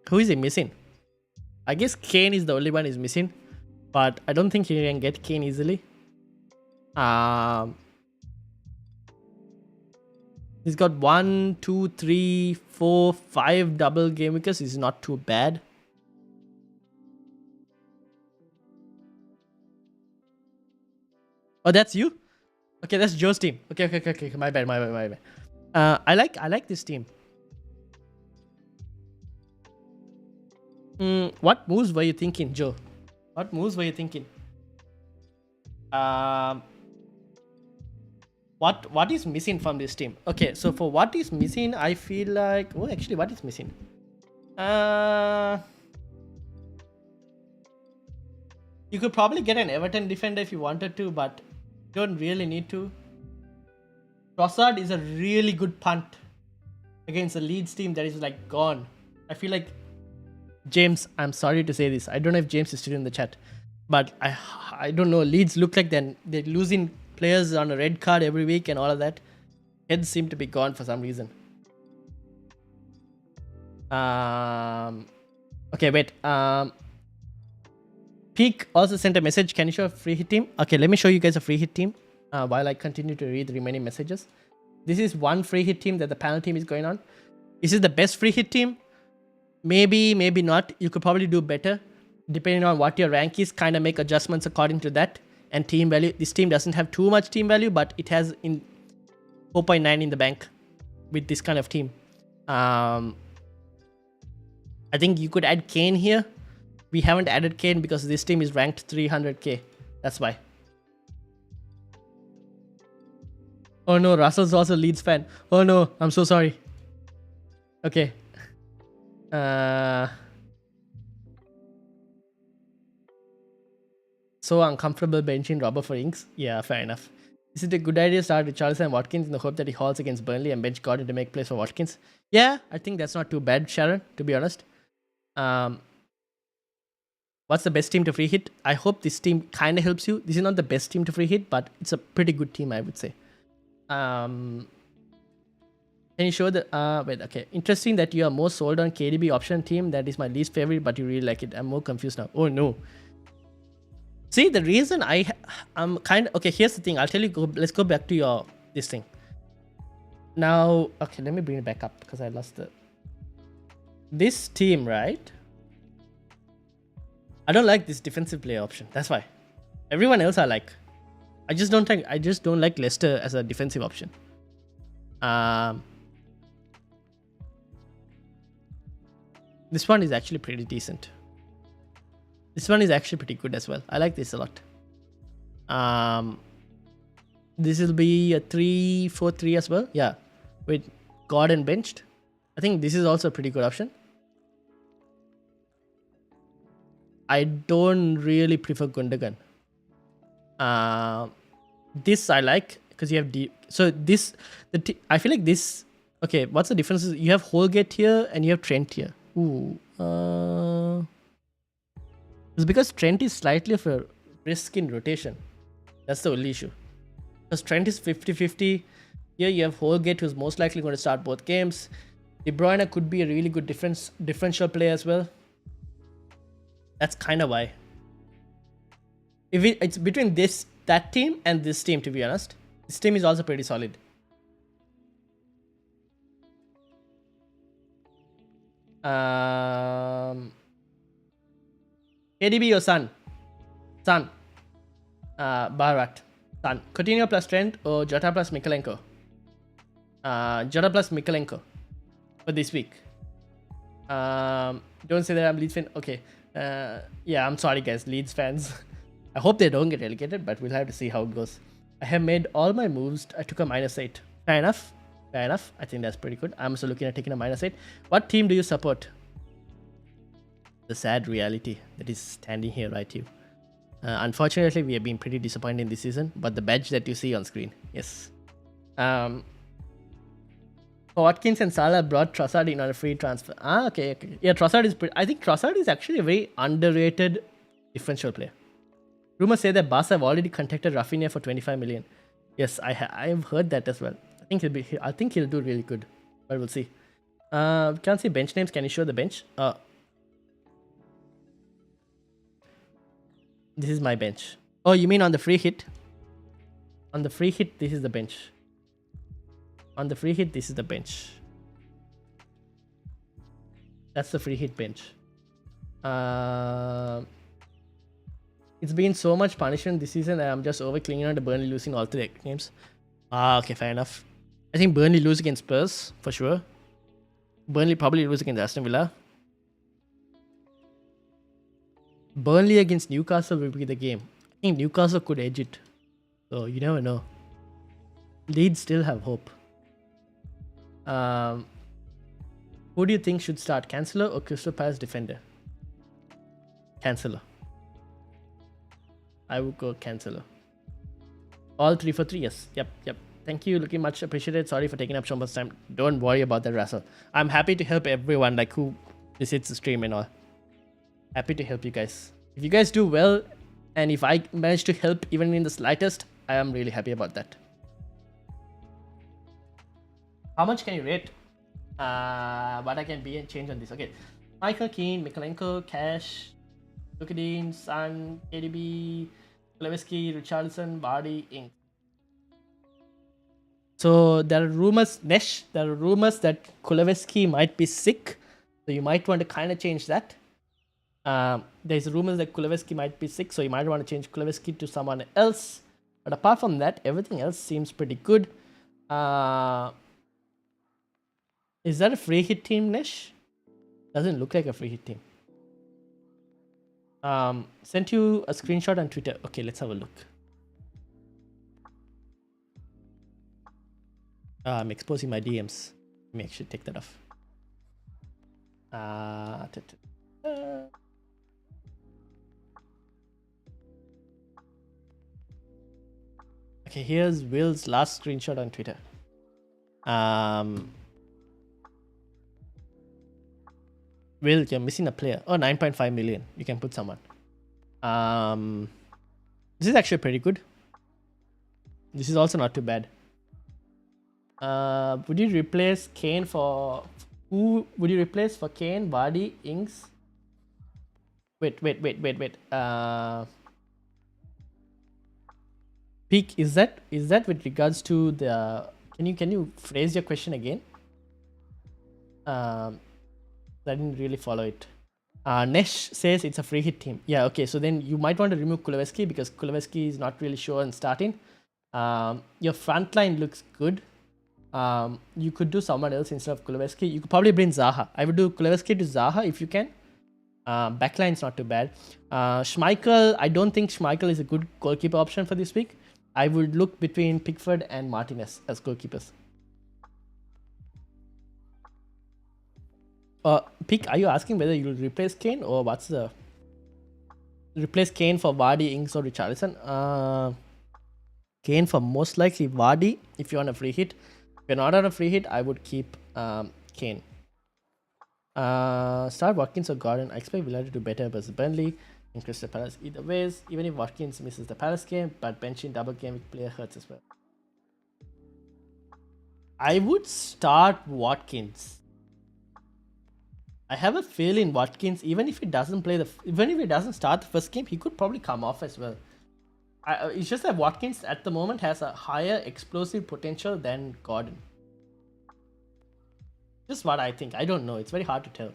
Who is he missing? I guess Kane is the only one he's missing. But I don't think he can get Kane easily. He's got 1, 2, 3, 4, 5 double game weekers. It's not too bad. Oh, that's you? Okay, that's Joe's team. Okay. My bad. I like this team. What moves were you thinking, Joe? What moves were you thinking? What is missing from this team? Okay, so for what is missing, I feel like... Oh, actually, what is missing? You could probably get an Everton defender if you wanted to, but you don't really need to. Trossard is a really good punt against the Leeds team that is like gone. I feel like James, I'm sorry to say this. I don't know if James is still in the chat, but I don't know. Leeds look like they're losing players on a red card every week and all of that. Heads seem to be gone for some reason. Okay, wait. Peak also sent a message. Can you show a free hit team? Okay, let me show you guys a free hit team while I continue to read the remaining messages. This is one free hit team that the panel team is going on. Is this the best free hit team? Maybe, maybe not. You could probably do better depending on what your rank is. Kind of make adjustments according to that. And team value. This team doesn't have too much team value, but it has in 4.9 in the bank with this kind of team. I think you could add Kane here. We haven't added Kane because this team is ranked 300k. That's why. Oh no, Russell's also Leeds fan. Oh no, I'm so sorry. Okay. So uncomfortable benching Robber for Inks. Yeah, fair enough. Is it a good idea to start with Charles and Watkins in the hope that he hauls against Burnley and bench Gordon to make plays for Watkins? Yeah, I think that's not too bad, Sharon, to be honest. What's the best team to free hit? I hope this team kind of helps you. This is not the best team to free hit, but it's a pretty good team, I would say. Can you show the... wait, okay. Interesting that you are more sold on KDB option team. That is my least favorite, but you really like it. I'm more confused now. Oh, no. See, the reason I'm kind of... Okay, here's the thing. I'll tell you... Let's go back to this thing. Now... Okay, let me bring it back up because I lost the... This team, right? I don't like this defensive player option. That's why. Everyone else I like. I just don't like Leicester as a defensive option. This one is actually pretty decent. This one is actually pretty good as well. I like this a lot. This will be a 3-4-3 as well. Yeah. With Gordon benched. I think this is also a pretty good option. I don't really prefer Gundogan. This I like because you have so this I feel like this. Okay, what's the difference? You have Holgate here and you have Trent here. Ooh, it's because Trent is slightly of a risk in rotation. That's the only issue. Because Trent is 50-50. Here you have Holgate, who's most likely going to start both games. De Bruyne could be a really good differential play as well. That's kind of why. If it's between that team and this team, to be honest. This team is also pretty solid. KDB or Son? Son. Barat. Son. Coutinho plus Trent or Jota plus Mikalenko? Jota plus Mikalenko for this week. Don't say that I'm Leeds fan. Okay. Yeah, I'm sorry guys, Leeds fans. I hope they don't get relegated, but we'll have to see how it goes. I have made all my moves. I took a -8. Fair enough. Fair enough. I think that's pretty good. I'm also looking at taking a -8. What team do you support? The sad reality that is standing here right here. Unfortunately, we have been pretty disappointed this season, but the badge that you see on screen, yes. Watkins and Salah brought Trossard in on a free transfer. Okay. Yeah, Trossard is I think Trossard is actually a very underrated differential player. Rumors say that Barca have already contacted Rafinha for 25 million. Yes, I have heard that as well. I think he'll do really good, but we'll see. Can't see bench names. Can you show the bench? This is my bench. Oh, you mean on the free hit? On the free hit, this is the bench. On the free hit, this is the bench. That's the free hit bench. It's been so much punishment this season that I'm just over clinging on to Burnley losing all 3 games. Okay, fair enough. I think Burnley lose against Spurs, for sure. Burnley probably lose against Aston Villa. Burnley against Newcastle will be the game. I think Newcastle could edge it. So, you never know. Leeds still have hope. Who do you think should start? Cancelo or Crystal Palace defender? Cancelo. I would go Cancelo. All 3 for 3, yes. Yep. Thank you, looking much appreciated. Sorry for taking up so much time. Don't worry about that, Russell. I'm happy to help everyone like who visits the stream and all. Happy to help you guys. If you guys do well, and if I manage to help even in the slightest, I am really happy about that. How much can you rate? What I can be and change on this. Okay. Michael Keane, Mikalenko, Cash, Lukadin, Son, KDB, Kuleveski, Richarlison, Vardy, Inc. So there are rumors, Nesh, there are rumors that Kuleveski might be sick. So you might want to kind of change that. There's rumors that Kuleveski might be sick. So you might want to change Kuleveski to someone else. But apart from that, everything else seems pretty good. Is that a free hit team, Nesh? Doesn't look like a free hit team. Sent you a screenshot on Twitter. Okay, let's have a look. I'm exposing my DMs. Let me actually take that off. Okay, here's Will's last screenshot on Twitter. Will, you're missing a player. Oh, 9.5 million. You can put someone. This is actually pretty good. This is also not too bad. Would you replace Kane for... Who would you replace for Kane, Vardy, Ings? Wait. Peak, is that with regards to the... Can you phrase your question again? I didn't really follow it. Nesh says it's a free hit team. Yeah, okay. So then you might want to remove Kuleveski because Kuleveski is not really sure on starting. Your front line looks good. You could do someone else instead of Kuleveski. You could probably bring Zaha. I would do Kuleveski to Zaha if you can. Backline's not too bad. Schmeichel, I don't think Schmeichel is a good goalkeeper option for this week. I would look between Pickford and Martinez as goalkeepers. Pick, are you asking whether you'll replace Kane or what's the... Replace Kane for Vardy, Ings or Richarlison? Kane for most likely Vardy if you're on a free hit. If you're not on a free hit, I would keep Kane. Start Watkins or Gordon. I expect Villa to do better versus Burnley and Crystal Palace either ways. Even if Watkins misses the Palace game, but benching double game week player hurts as well. I would start Watkins. I have a feeling Watkins, even if he doesn't start the first game, he could probably come off as well. It's just that Watkins at the moment has a higher explosive potential than Gordon. Just what I think. I don't know. It's very hard to tell.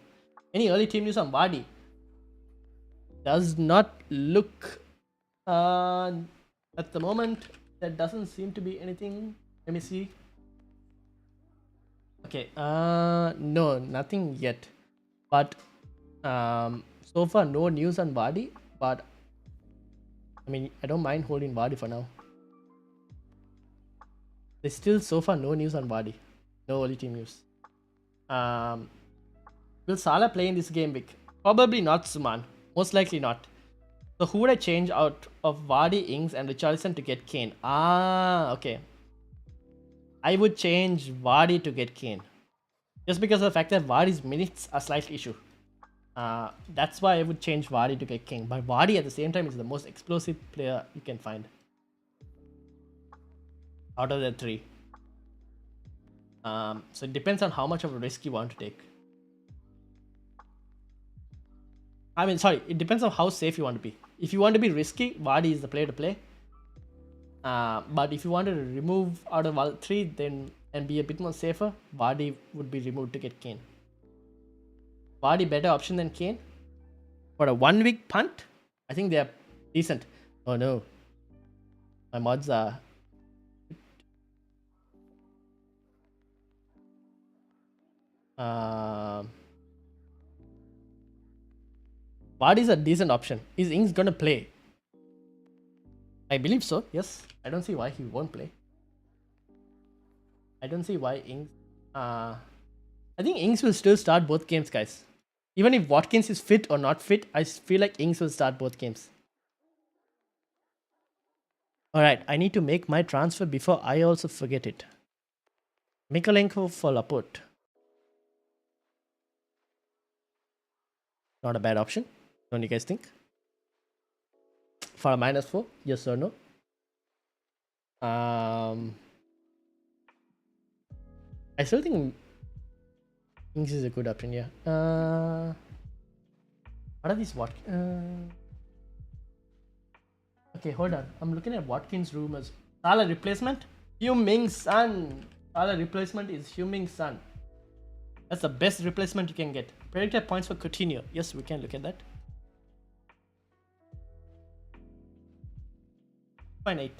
Any early team news on Vardy? Does not look at the moment. There doesn't seem to be anything. Let me see. Okay. No, nothing yet. But so far no news on Vardy. But I mean, I don't mind holding Vardy for now. There's still so far no news on Vardy. No early team news. Will Salah play in this game week? Probably not, Suman. Most likely not. So who would I change out of Vardy, Ings and Richarlison to get Kane? Okay. I would change Vardy to get Kane. Just because of the fact that Vardy's minutes are slightly issue. That's why I would change Vardy to get Kane. But Vardy at the same time is the most explosive player you can find. Out of the three. So it depends on how much of a risk you want to take. I mean, sorry, it depends on how safe you want to be. If you want to be risky, Vardy is the player to play. But if you want to remove out of all three, then and be a bit more safer, Vardy would be removed to get Kane. Vardy better option than Kane? For a 1 week punt, I think they are decent. Oh no. My mods are... Vardy is a decent option. Is Ings gonna play? I believe so, yes. I don't see why he won't play. I don't see why Ings... I think Ings will still start both games, guys. Even if Watkins is fit or not fit, I feel like Ings will start both games. Alright, I need to make my transfer before I also forget it. Mikolenko for Laporte. Not a bad option. Don't you guys think? For a -4, yes or no? I still think Ings is a good option, yeah. What are these okay, hold on. I'm looking at Watkins rumors. Salah replacement? Heung-min Son. Salah replacement is Heung-min Son. That's the best replacement you can get. Predicted points for Coutinho. Yes, we can look at that. 0.8.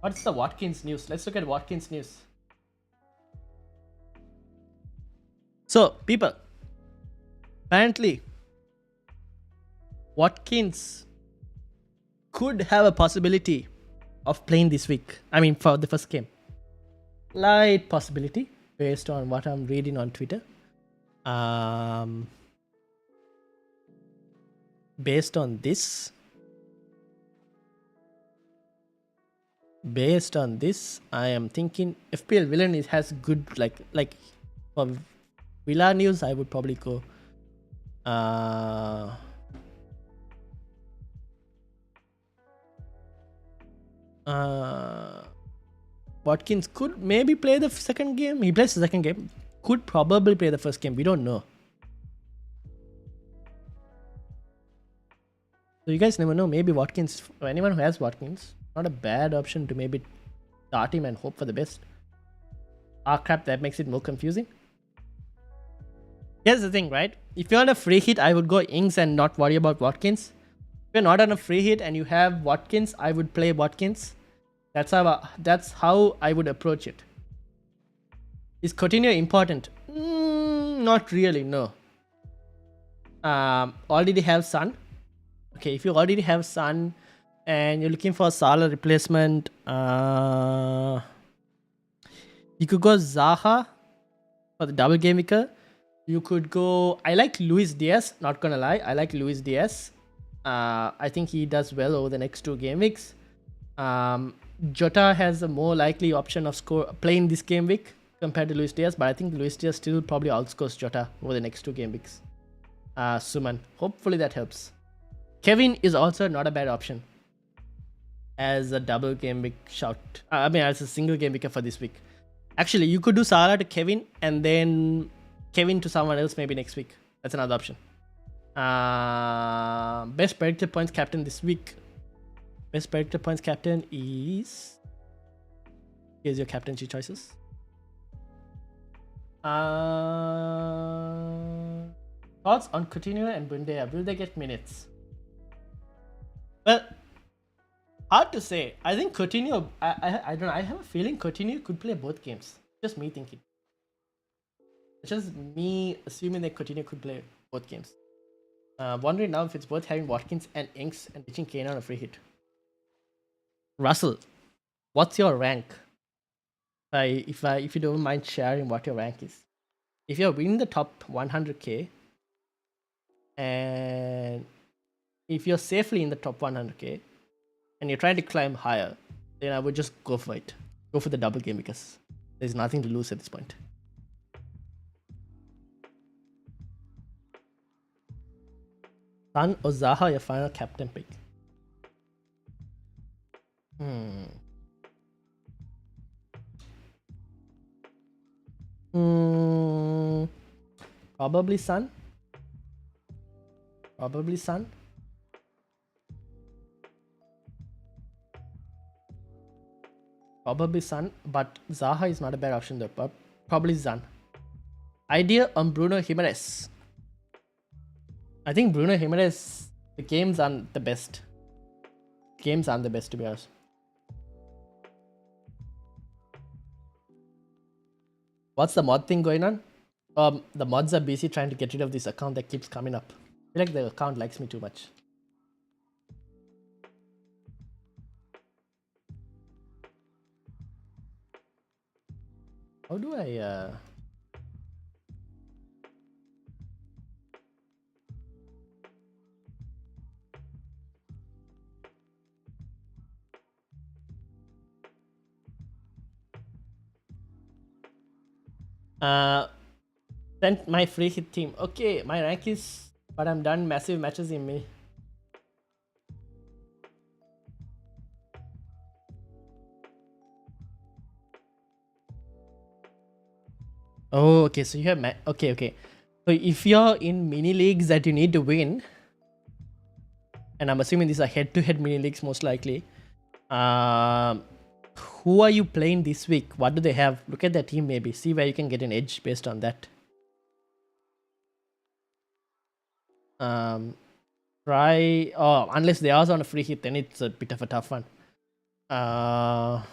What's the Watkins news? Let's look at Watkins news. So, people, apparently, Watkins could have a possibility of playing this week. I mean, for the first game. Light possibility, based on what I'm reading on Twitter. Based on this, I am thinking FPL Villain has good like for Villa news. I would probably go. Watkins could maybe play the second game. He plays the second game. Could probably play the first game. We don't know. So you guys never know. Maybe Watkins, or anyone who has Watkins, not a bad option to maybe start him and hope for the best. Crap, that makes it more confusing. Here's the thing, right? If you're on a free hit, I would go Ings and not worry about Watkins. If you're not on a free hit and you have Watkins, I would play Watkins. That's how I would approach it. Is Coutinho important? Not really, no. Already have Son. Okay, if you already have Son and you're looking for a Salah replacement, you could go Zaha for the double game weeker. You could go... I like Luis Diaz, not gonna lie. I like Luis Diaz. I think he does well over the next 2 game weeks. Jota has a more likely option of playing this game week compared to Luis Diaz, but I think Luis Diaz still probably outscores Jota over the next 2 game weeks. Suman, hopefully that helps. Kevin is also not a bad option. as a double game week shout. I mean, as a single game week for this week. Actually, you could do Salah to Kevin and then Kevin to someone else maybe next week. That's another option. Best predicted points captain this week. Best predicted points captain is. Here's your captaincy choices. Thoughts on Coutinho and Bundia. Will they get minutes? Well, hard to say. I think Coutinho. I don't know. I have a feeling Coutinho could play both games. Just me thinking. It's just me assuming that Coutinho could play both games. Wondering now if it's worth having Watkins and Inks and pitching Kane on a free hit. Russell, what's your rank? If you don't mind sharing what your rank is. If you're winning the top 100k and if you're safely in the top 100k and you're trying to climb higher, then I would just go for it. Go for the double game because there's nothing to lose at this point. Son or Zaha, your final captain pick? Probably Son. Probably Son. Probably Son, but Zaha is not a bad option though. But probably Zan. Idea on Bruno Jimenez. I think Bruno Jimenez, the games aren't the best. Games aren't the best to be honest. What's the mod thing going on? The mods are busy trying to get rid of this account that keeps coming up. I feel like the account likes me too much. How do I sent my free hit team. Okay, my rank is, but I'm done massive matches in me. Oh, okay. So you have okay. So if you're in mini leagues that you need to win, and I'm assuming these are head-to-head mini leagues most likely. Who are you playing this week? What do they have? Look at their team maybe. See where you can get an edge based on that. Try. Oh, unless they are on a free hit, then it's a bit of a tough one. Have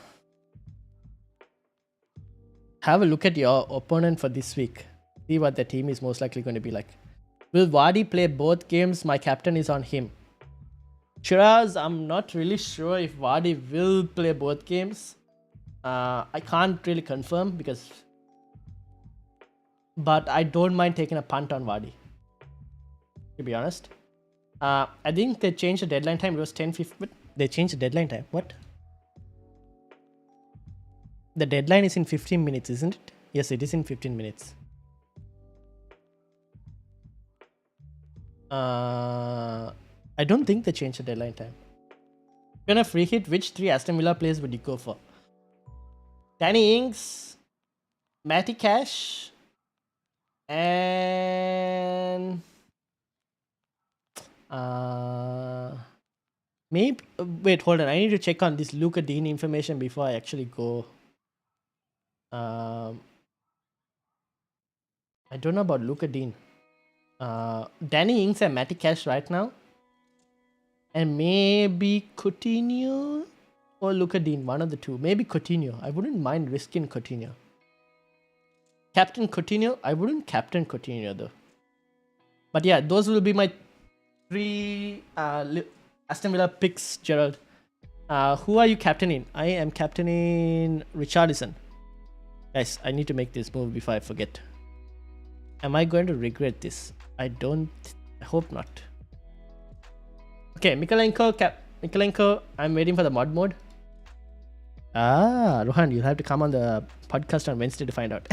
a look at your opponent for this week. See what their team is most likely going to be like. Will Vardy play both games? My captain is on him. Shiraz, I'm not really sure if Vardy will play both games. I can't really confirm but I don't mind taking a punt on Vardy, to be honest. I think they changed the deadline time. It was 10:50. They changed the deadline time. What? The deadline is in 15 minutes, isn't it? Yes, it is in 15 minutes. I don't think they changed the deadline time. If you're gonna free hit, which 3 Aston Villa players would you go for? Danny Ings, Matty Cash, and maybe. Wait, hold on. I need to check on this Luca Dean information before I actually go. I don't know about Luca Dean. Danny Ings and Matty Cash right now. And maybe Coutinho or Luca Dean, one of the two. Maybe Coutinho. I wouldn't mind risking Coutinho. Captain Coutinho? I wouldn't captain Coutinho though. But yeah, those will be my 3 Aston Villa picks, Gerald. Who are you captaining? I am captaining Richarlison. Guys, I need to make this move before I forget. Am I going to regret this? I hope not. Okay, Mikolenko, I'm waiting for the mod mode. Rohan, you'll have to come on the podcast on Wednesday to find out.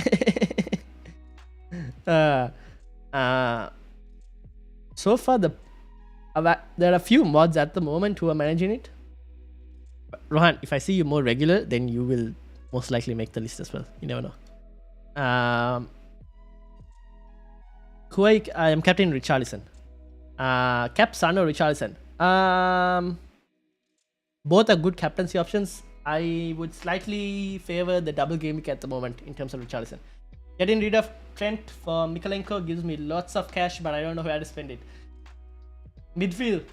So far, there are a few mods at the moment who are managing it. Rohan, if I see you more regular, then you will most likely make the list as well. You never know. I am Captain Richarlison. Cap Son or Richarlison? Both are good captaincy options. I would slightly favor the double game week at the moment in terms of Richarlison. Getting rid of Trent for Mikalenko gives me lots of cash, but I don't know where to spend it. Midfield.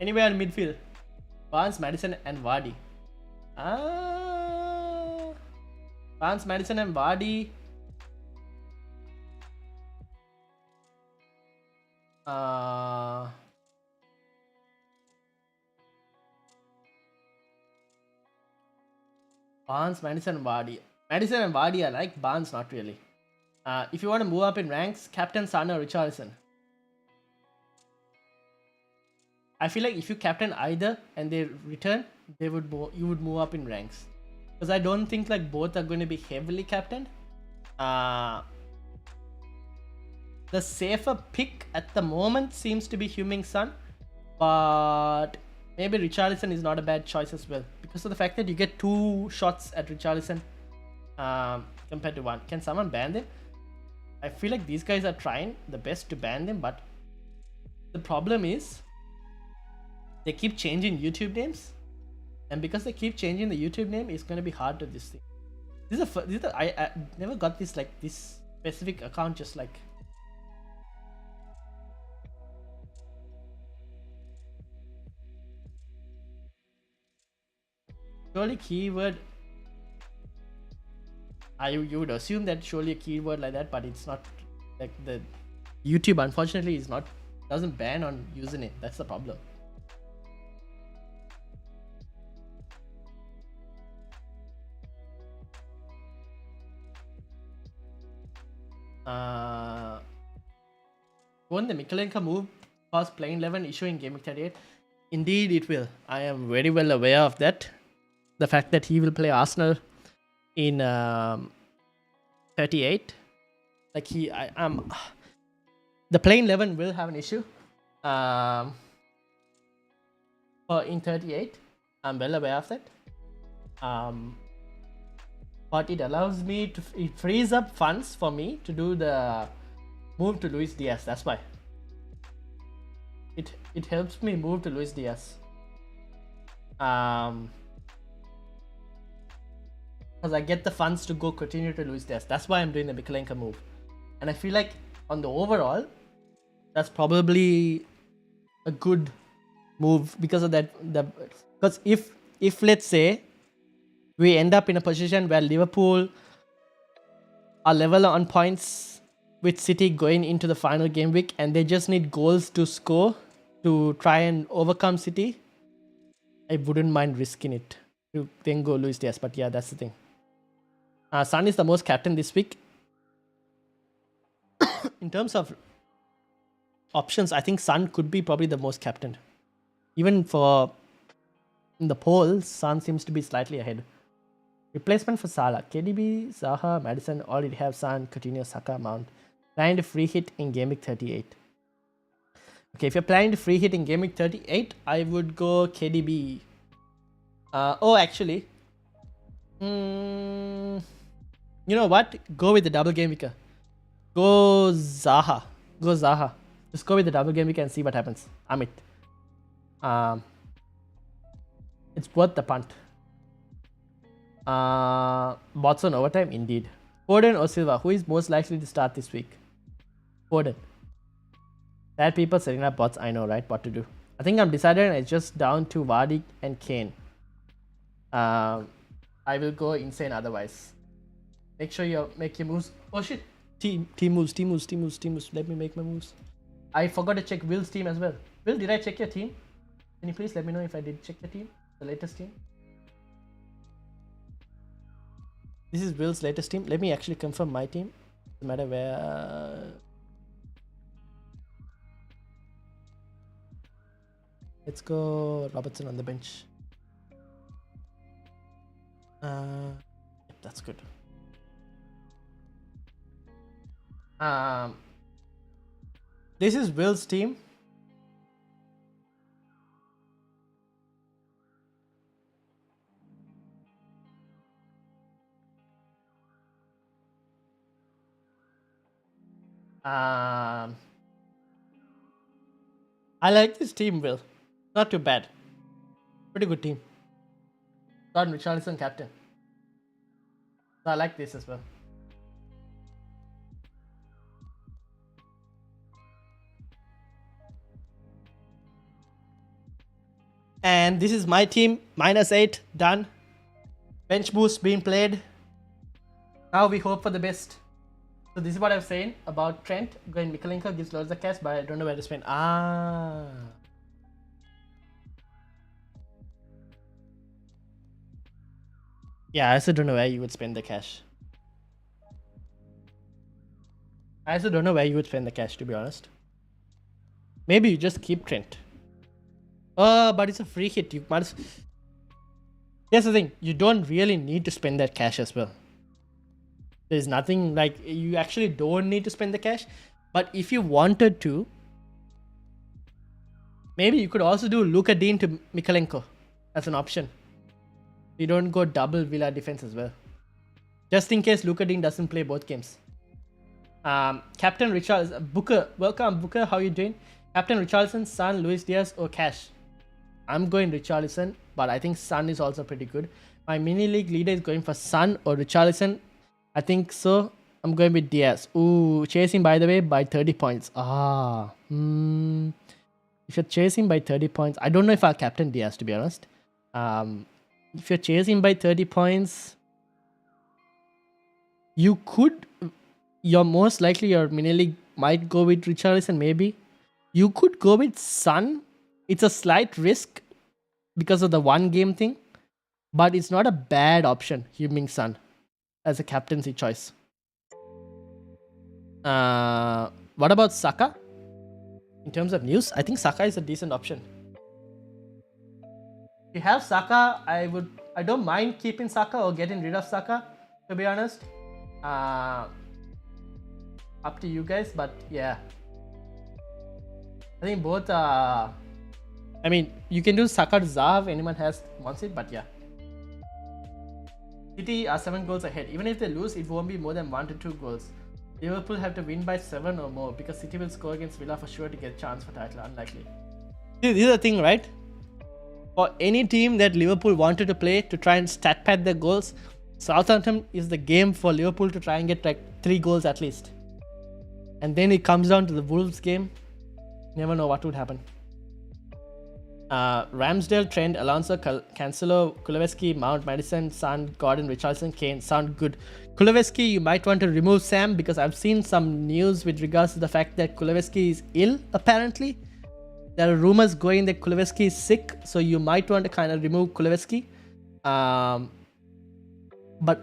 Anywhere in midfield. Barnes, Madison, and Vardy. Barnes, Madison, and Vardy. Barnes, Madison, and Vardy. Madison and Vardy I like. Barnes, not really. If you want to move up in ranks, Captain Son or Richarlison. I feel like if you captain either and they return, you would move up in ranks. Because I don't think like both are going to be heavily captained. The safer pick at the moment seems to be Heung-min Son, but maybe Richarlison is not a bad choice as well because of the fact that you get 2 shots at Richarlison compared to 1. Can someone ban them? I feel like these guys are trying the best to ban them, but the problem is they keep changing YouTube names, and because they keep changing the YouTube name, it's going to be hard to this thing. I never got this like this specific account just like. Surely keyword. You would assume that surely a keyword like that, but it's not. Like the YouTube unfortunately is not doesn't ban on using it. That's the problem. Won't the Mikalenko move cause playing 11 issue in Gameweek 38? Indeed it will. I am very well aware of that. The fact that he will play Arsenal in 38, like the playing 11 will have an issue in 38. I'm well aware of that. But it allows me to, it frees up funds for me to do the move to Luis Diaz. That's why it helps me move to Luis Diaz. Because I get the funds to go continue to Luis Diaz. That's why I'm doing the Mikalenko move. And I feel like on the overall, that's probably a good move because of that. Because if let's say we end up in a position where Liverpool are level on points with City going into the final game week and they just need goals to score to try and overcome City, I wouldn't mind risking it to then go Luis Diaz. But yeah, that's the thing. Son is the most captain this week. In terms of options, I think Son could be probably the most captained. Even for in the polls, Son seems to be slightly ahead. Replacement for Salah. KDB, Zaha, Madison already have Son, Coutinho, Saka, Mount. Planning to free hit in Gameweek 38. Okay, if you're planning to free hit in Gameweek 38, I would go KDB. Actually. You know what? Go with the double game week. Go Zaha. Just go with the double game week and see what happens. Amit. It's worth the punt. Bots on overtime, indeed. Foden or Silva, who is most likely to start this week? Foden. Bad people setting up bots, I know, right? What to do. I think I'm decided and it's just down to Vardy and Kane. I will go insane otherwise. Make sure you make your moves. Oh shit. Team moves. Let me make my moves. I forgot to check Will's team as well. Will, did I check your team? Can you please let me know if I did check your team? The latest team? This is Will's latest team. Let me actually confirm my team. No matter where. Let's go Robertson on the bench. That's good. This is Will's team. Um, I like this team, Will. Not too bad. Pretty good team. Got Richarlison captain. So I like this as well. And this is my team. -8. Done. Bench boost being played. Now we hope for the best. So this is what I'm saying about Trent. Going Mikalenko gives loads of cash, but I don't know where to spend. Yeah, I also don't know where you would spend the cash. I also don't know where you would spend the cash, to be honest. Maybe you just keep Trent. But it's a free hit. You must. Here's the thing. You don't really need to spend that cash as well. There's nothing like you actually don't need to spend the cash. But if you wanted to, maybe you could also do Luka Dean to Mikalenko as an option. You don't go double Villa defense as well. Just in case Luka Dean doesn't play both games. Captain Richarlison, Booker, welcome Booker, how you doing? Captain Richarlison, Son, Luis Diaz or Cash? I'm going Richarlison, but I think Son is also pretty good. My mini league leader is going for Son or Richarlison. I think so. I'm going with Diaz. Ooh, chasing by the way by 30 points. If you're chasing by 30 points, I don't know if I'll captain Diaz, to be honest. If you're chasing by 30 points, you could. You're most likely your mini league might go with Richarlison. Maybe you could go with Son. It's a slight risk because of the one game thing, but it's not a bad option. Heung-min Son as a captaincy choice. What about Saka? In terms of news, I think Saka is a decent option. If you have Saka, I don't mind keeping Saka or getting rid of Saka, to be honest. Up to you guys, but yeah. I think both I mean, you can do Saka to Zaha if anyone wants it, but yeah. City are 7 goals ahead. Even if they lose, it won't be more than 1 to 2 goals. Liverpool have to win by 7 or more because City will score against Villa for sure to get a chance for title. Unlikely. This is the thing, right? For any team that Liverpool wanted to play to try and stat pad their goals, Southampton is the game for Liverpool to try and get like 3 goals at least. And then it comes down to the Wolves game. Never know what would happen. Ramsdale, Trent, Alonso, Cancelo, Kuleveski, Mount, Madison, Son, Gordon, Richarlison, Kane sound good. Kuleveski, you might want to remove Sam because I've seen some news with regards to the fact that Kuleveski is ill, apparently. There are rumors going that Kuleveski is sick, so you might want to kind of remove Kuleveski. But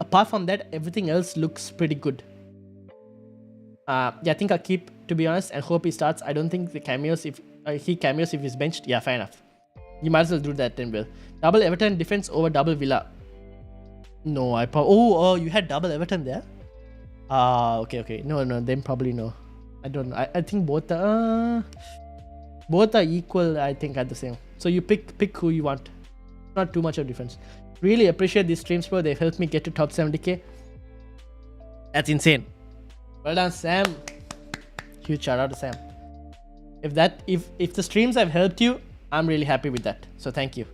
apart from that, everything else looks pretty good. Yeah, I think I'll keep, to be honest, and hope he starts. I don't think the cameos, if he cameos if he's benched. Yeah, fair enough. You might as well do that then, Will. Double Everton defense over double Villa. No, oh, you had double Everton there? Okay. No, then probably no. I don't know. I think both are equal, I think, at the same. So you pick who you want. Not too much of a difference. Really appreciate these streams, bro. They've helped me get to top 70k. That's insane. Well done, Sam. Huge shout out to Sam. If the streams have helped you, I'm really happy with that. So thank you.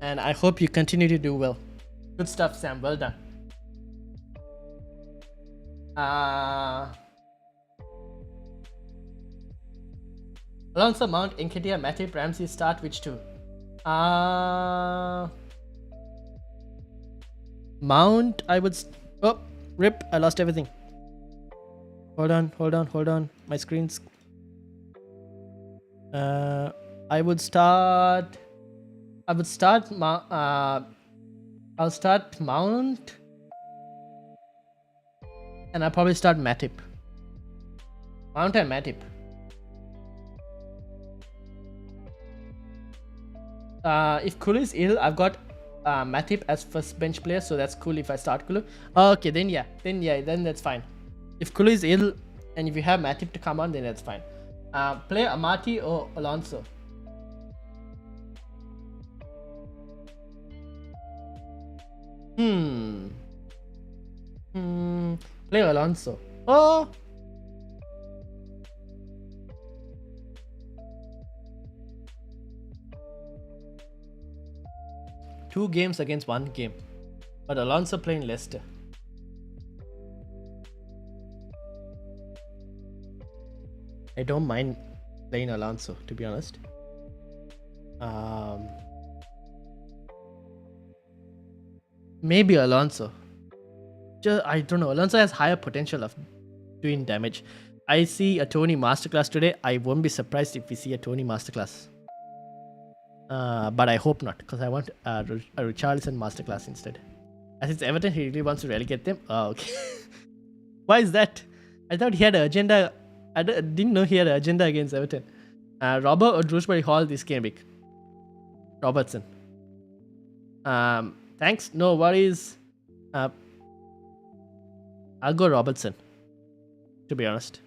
And I hope you continue to do well. Good stuff, Sam. Well done. Alonso, Mount, Nketiah, Matip, Ramsey, start which two? Mount, I would... Oh, rip. I lost everything. Hold on. My screen's... I would start I'll start Mount, and I'll probably start Matip. Mount and Matip. If Kulu is ill, I've got Matip as first bench player, so that's cool if I start Kulu. Okay, then that's fine. If Kulu is ill and if you have Matip to come on, then that's fine. Play Amati or Alonso. Play Alonso. Oh. Two games against one game. But Alonso playing Leicester. I don't mind playing Alonso, to be honest. Maybe Alonso. I don't know. Alonso has higher potential of doing damage. I see a Tony masterclass today. I won't be surprised if we see a Tony masterclass. But I hope not, because I want a Richarlison masterclass instead. As it's Everton, he really wants to relegate them. Oh, okay. Why is that? I thought he had an agenda. I didn't know he had an agenda against Everton. Robert or Drewsbury Hall this game week? Robertson. Thanks. No worries. I'll go Robertson, to be honest.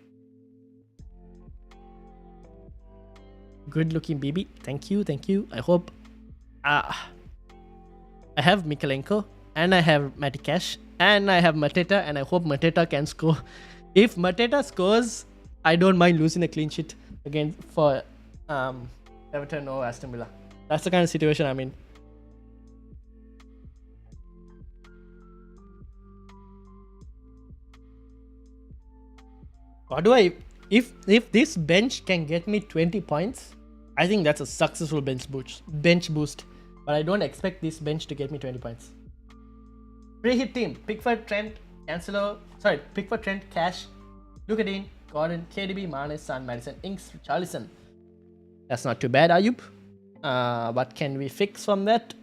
Good looking BB. Thank you. Thank you. I hope. I have Mikalenko, and I have Matikash, and I have Mateta, and I hope Mateta can score. If Mateta scores, I don't mind losing a clean sheet again for Everton or Aston Villa. That's the kind of situation I'm in. What do I... If this bench can get me 20 points, I think that's a successful bench boost. But I don't expect this bench to get me 20 points. Pre-hit team. Pickford, Trent, Cancelo. Sorry, Pickford, Trent, Cash, Lucadine, Gordon, KDB, Mane, Son, Madison, Inks, Richarlison. That's not too bad, Ayub. What can we fix from that?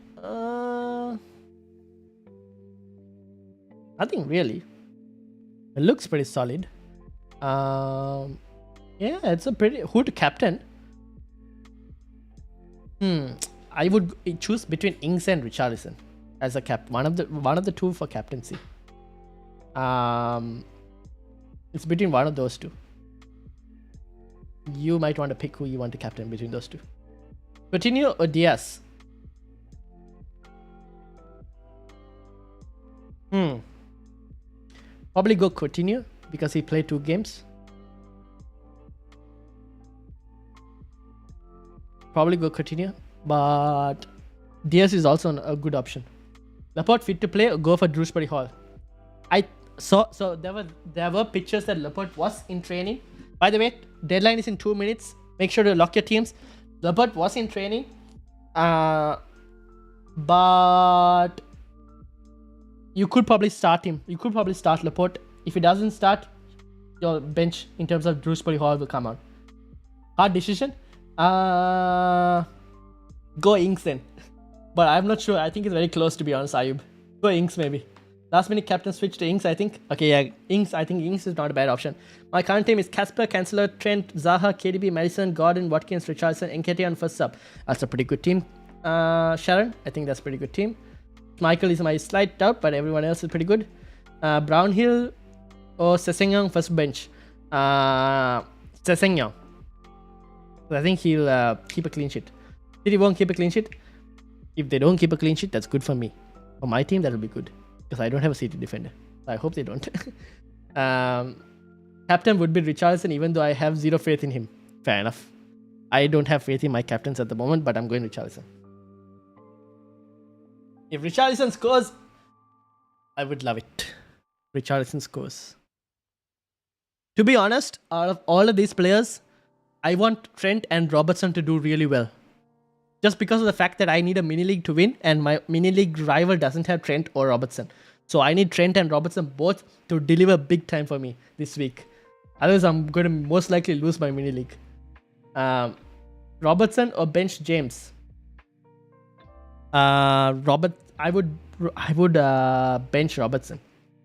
Nothing really. It looks pretty solid. Yeah, it's a pretty... Who to captain? I would choose between Ings and Richarlison as a one of the two for captaincy. It's between one of those two. You might want to pick who you want to captain between those two. Coutinho or Diaz? Probably go Coutinho because he played 2 games. Probably go Coutinho, but Diaz is also a good option. Laporte fit to play or go for Drewsbury Hall? So there were pictures that Laporte was in training. By the way, deadline is in 2 minutes. Make sure to lock your teams. Laporte was in training, but you could probably start him. You could probably start Laporte. If he doesn't start, your bench in terms of Drewsbury Hall will come out. Hard decision. Go Ings then. But I'm not sure. I think it's very close, to be honest, Ayub. Go Ings maybe. Last minute captain switch to Ings, I think. Okay, yeah, Ings. I think Ings is not a bad option. My current team is Casper, Cancelo, Trent, Zaha, KDB, Madison, Gordon, Watkins, Richardson, Nketiah on first sub. That's a pretty good team. Sharon, I think that's a pretty good team. Michael is my slight doubt, but everyone else is pretty good. Brownhill or Sessegnon first bench. Sessegnon. I think he'll keep a clean sheet. City won't keep a clean sheet. If they don't keep a clean sheet, that's good for me. For my team, that'll be good. Because I don't have a City defender. I hope they don't. Captain would be Richarlison, even though I have zero faith in him. Fair enough. I don't have faith in my captains at the moment, but I'm going Richarlison. If Richarlison scores, I would love it. Richarlison scores. To be honest, out of all of these players, I want Trent and Robertson to do really well. Just because of the fact that I need a mini league to win and my mini league rival doesn't have Trent or Robertson. So I need Trent and Robertson both to deliver big time for me this week. Otherwise, I'm going to most likely lose my mini league. Robertson or bench James? I would bench Robertson.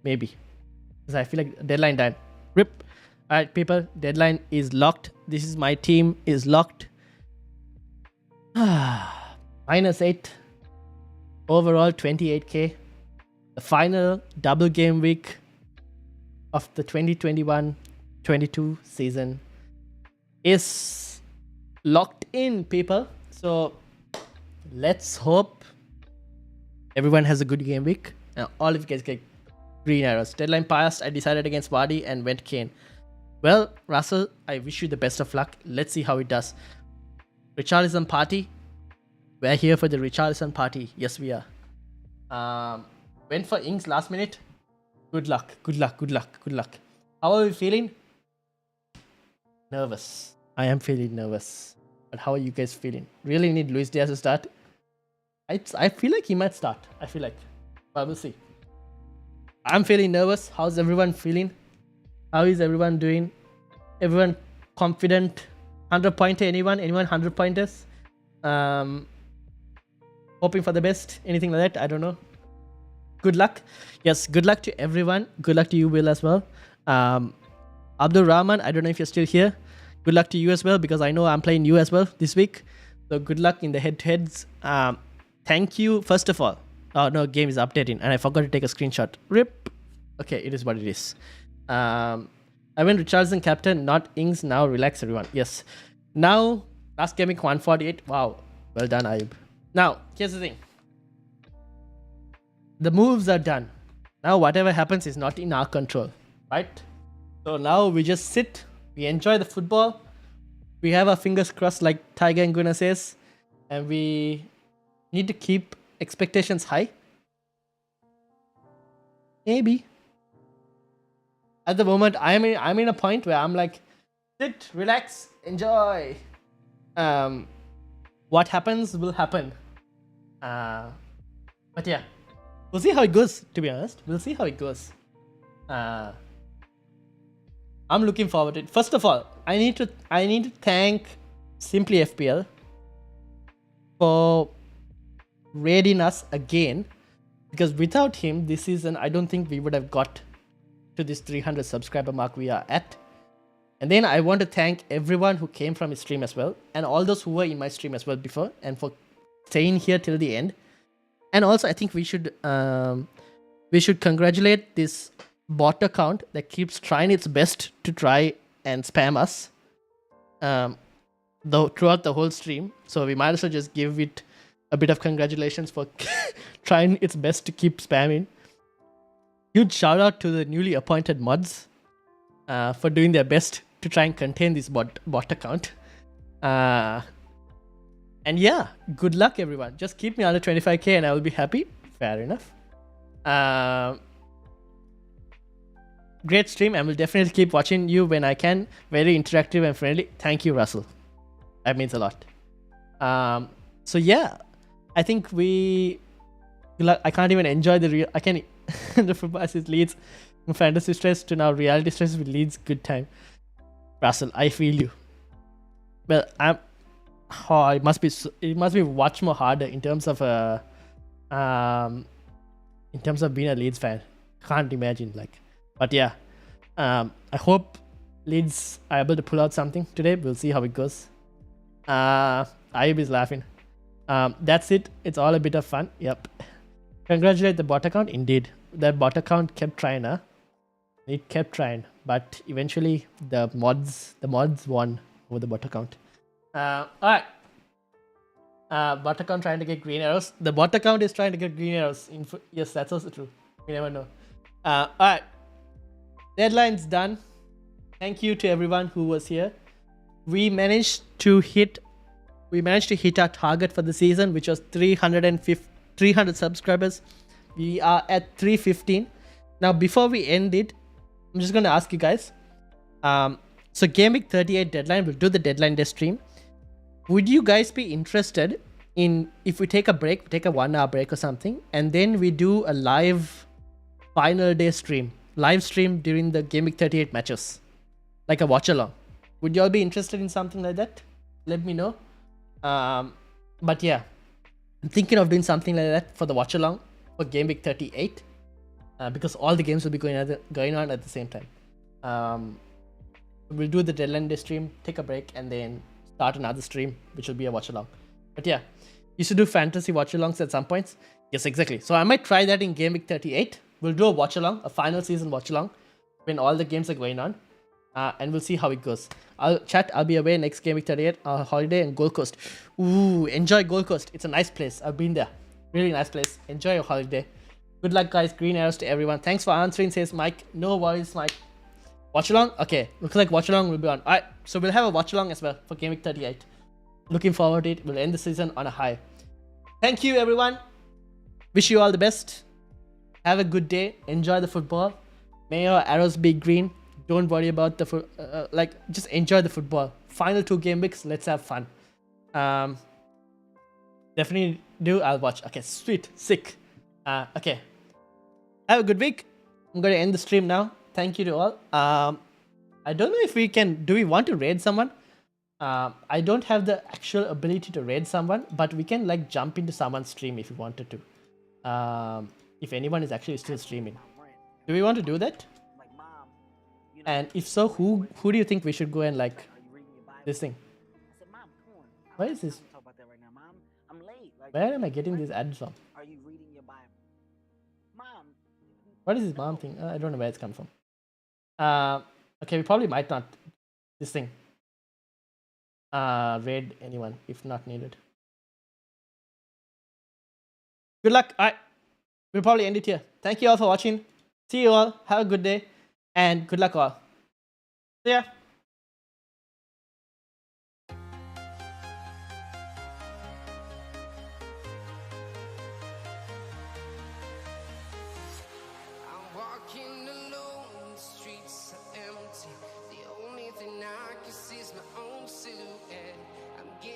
Maybe. Because I feel like deadline died. Rip. Alright, people. Deadline is locked. This is my team is locked. -8. Overall 28k. The final double game week of the 2021-22 season is locked in, people. So let's hope everyone has a good game week and all of you guys get green arrows. Deadline passed. I decided against Vardy and went Kane. Well, Russell, I wish you the best of luck. Let's see how it does. Richarlison party. We're here for the Richarlison party. Yes, we are. Went for Ings last minute. Good luck. Good luck. Good luck. Good luck. How are we feeling? Nervous. I am feeling nervous. But how are you guys feeling? Really need Luis Diaz to start? I feel like he might start. I feel like. But we'll see. I'm feeling nervous. How's everyone feeling? How is everyone doing? Everyone confident? 100-pointer? Anyone? Anyone 100-pointers? Hoping for the best? Anything like that? I don't know. Good luck. Yes, good luck to everyone. Good luck to you, Will, as well. Abdul Rahman, I don't know if you're still here. Good luck to you as well, because I know I'm playing you as well this week. So good luck in the head-to-heads. Thank you, first of all. Oh, no, game is updating, and I forgot to take a screenshot. RIP. Okay, it is what it is. I went Richarlison captain, not Ings. Now relax, everyone. Yes. Now, last Gameweek 148. Wow. Well done, Ayub. Now, here's the thing. The moves are done. Now, whatever happens is not in our control, right? So now we just sit. We enjoy the football. We have our fingers crossed, like Tiger and Guna says. And we need to keep expectations high. Maybe. At the moment, I'm in a point where I'm like, sit, relax, enjoy. What happens will happen. But yeah, we'll see how it goes. To be honest, we'll see how it goes. I'm looking forward to it. First of all, I need to thank Simply FPL for raiding us again, because without him this season I don't think we would have got to this 300 subscriber mark we are at. And then I want to thank everyone who came from his stream as well, and all those who were in my stream as well before, and for staying here till the end. And also I think we should congratulate this bot account that keeps trying its best to try and spam us throughout the whole stream. So we might as well just give it a bit of congratulations for trying its best to keep spamming. Huge shout out to the newly appointed mods for doing their best to try and contain this bot account. And yeah, good luck everyone. Just keep me under 25k and I will be happy. Fair enough. Great stream, and will definitely keep watching you when I can. Very interactive and friendly. Thank you, Russell. That means a lot. So yeah, I think I can't even enjoy the football assist leads from fantasy stress to now reality stress with Leeds. Good time, Russell. I feel you. Well, it must be much more harder in terms of being a Leeds fan. Can't imagine, like. But yeah, I hope Leeds are able to pull out something today. We'll see how it goes. Ayub is laughing. That's it. It's all a bit of fun. Yep. Congratulate the bot account. Indeed, that bot account kept trying. It kept trying, but eventually the mods won over the bot account. All right. Bot account trying to get green arrows. The bot account is trying to get green arrows. Yes, that's also true. You never know. All right. Deadline's done. Thank you to everyone who was here. We managed to hit our target for the season, which was 300 subscribers. We are at 315. Now, before we end it, I'm just going to ask you guys. So Gameweek 38 deadline, we'll do the deadline day stream. Would you guys be interested in, if we take a 1-hour break or something, and then we do a live final day stream? Live stream during the Gameweek 38 matches, like a watch along. Would you all be interested in something like that? Let me know. But yeah, I'm thinking of doing something like that for the watch along for Gameweek 38, because all the games will be going on at the same time. We'll do the deadline day stream, take a break, and then start another stream, which will be a watch along. But yeah, used to do fantasy watch alongs at some points. Yes, exactly. So I might try that in Gameweek 38. We'll do a watch along, a final season watch along, when all the games are going on, and we'll see how it goes. I'll be away next Gameweek 38, holiday in Gold Coast. Ooh, enjoy Gold Coast. It's a nice place. I've been there. Really nice place. Enjoy your holiday. Good luck, guys. Green arrows to everyone. Thanks for answering, says Mike. No worries, Mike. Watch along? Okay, looks like watch along will be on. Alright, so we'll have a watch along as well for Game Week 38. Looking forward to it. We'll end the season on a high. Thank you, everyone. Wish you all the best. Have a good day. Enjoy the football. May your arrows be green. Don't worry about the just enjoy the football. Final 2 game weeks. Let's have fun. Definitely do. I'll watch. Okay, sweet, sick. Okay. Have a good week. I'm gonna end the stream now. Thank you to all. I don't know if we can. Do we want to raid someone? I don't have the actual ability to raid someone, but we can like jump into someone's stream if we wanted to. If anyone is actually still streaming, do we want to do that? And if so, who do you think we should go and like this thing? Why is this? Where am I getting these ads from? What is this mom thing? I don't know where it's come from. Okay, we probably might not this thing raid anyone if not needed. Good luck. Alright, we'll probably end it here. Thank you all for watching. See you all. Have a good day and good luck all. See ya.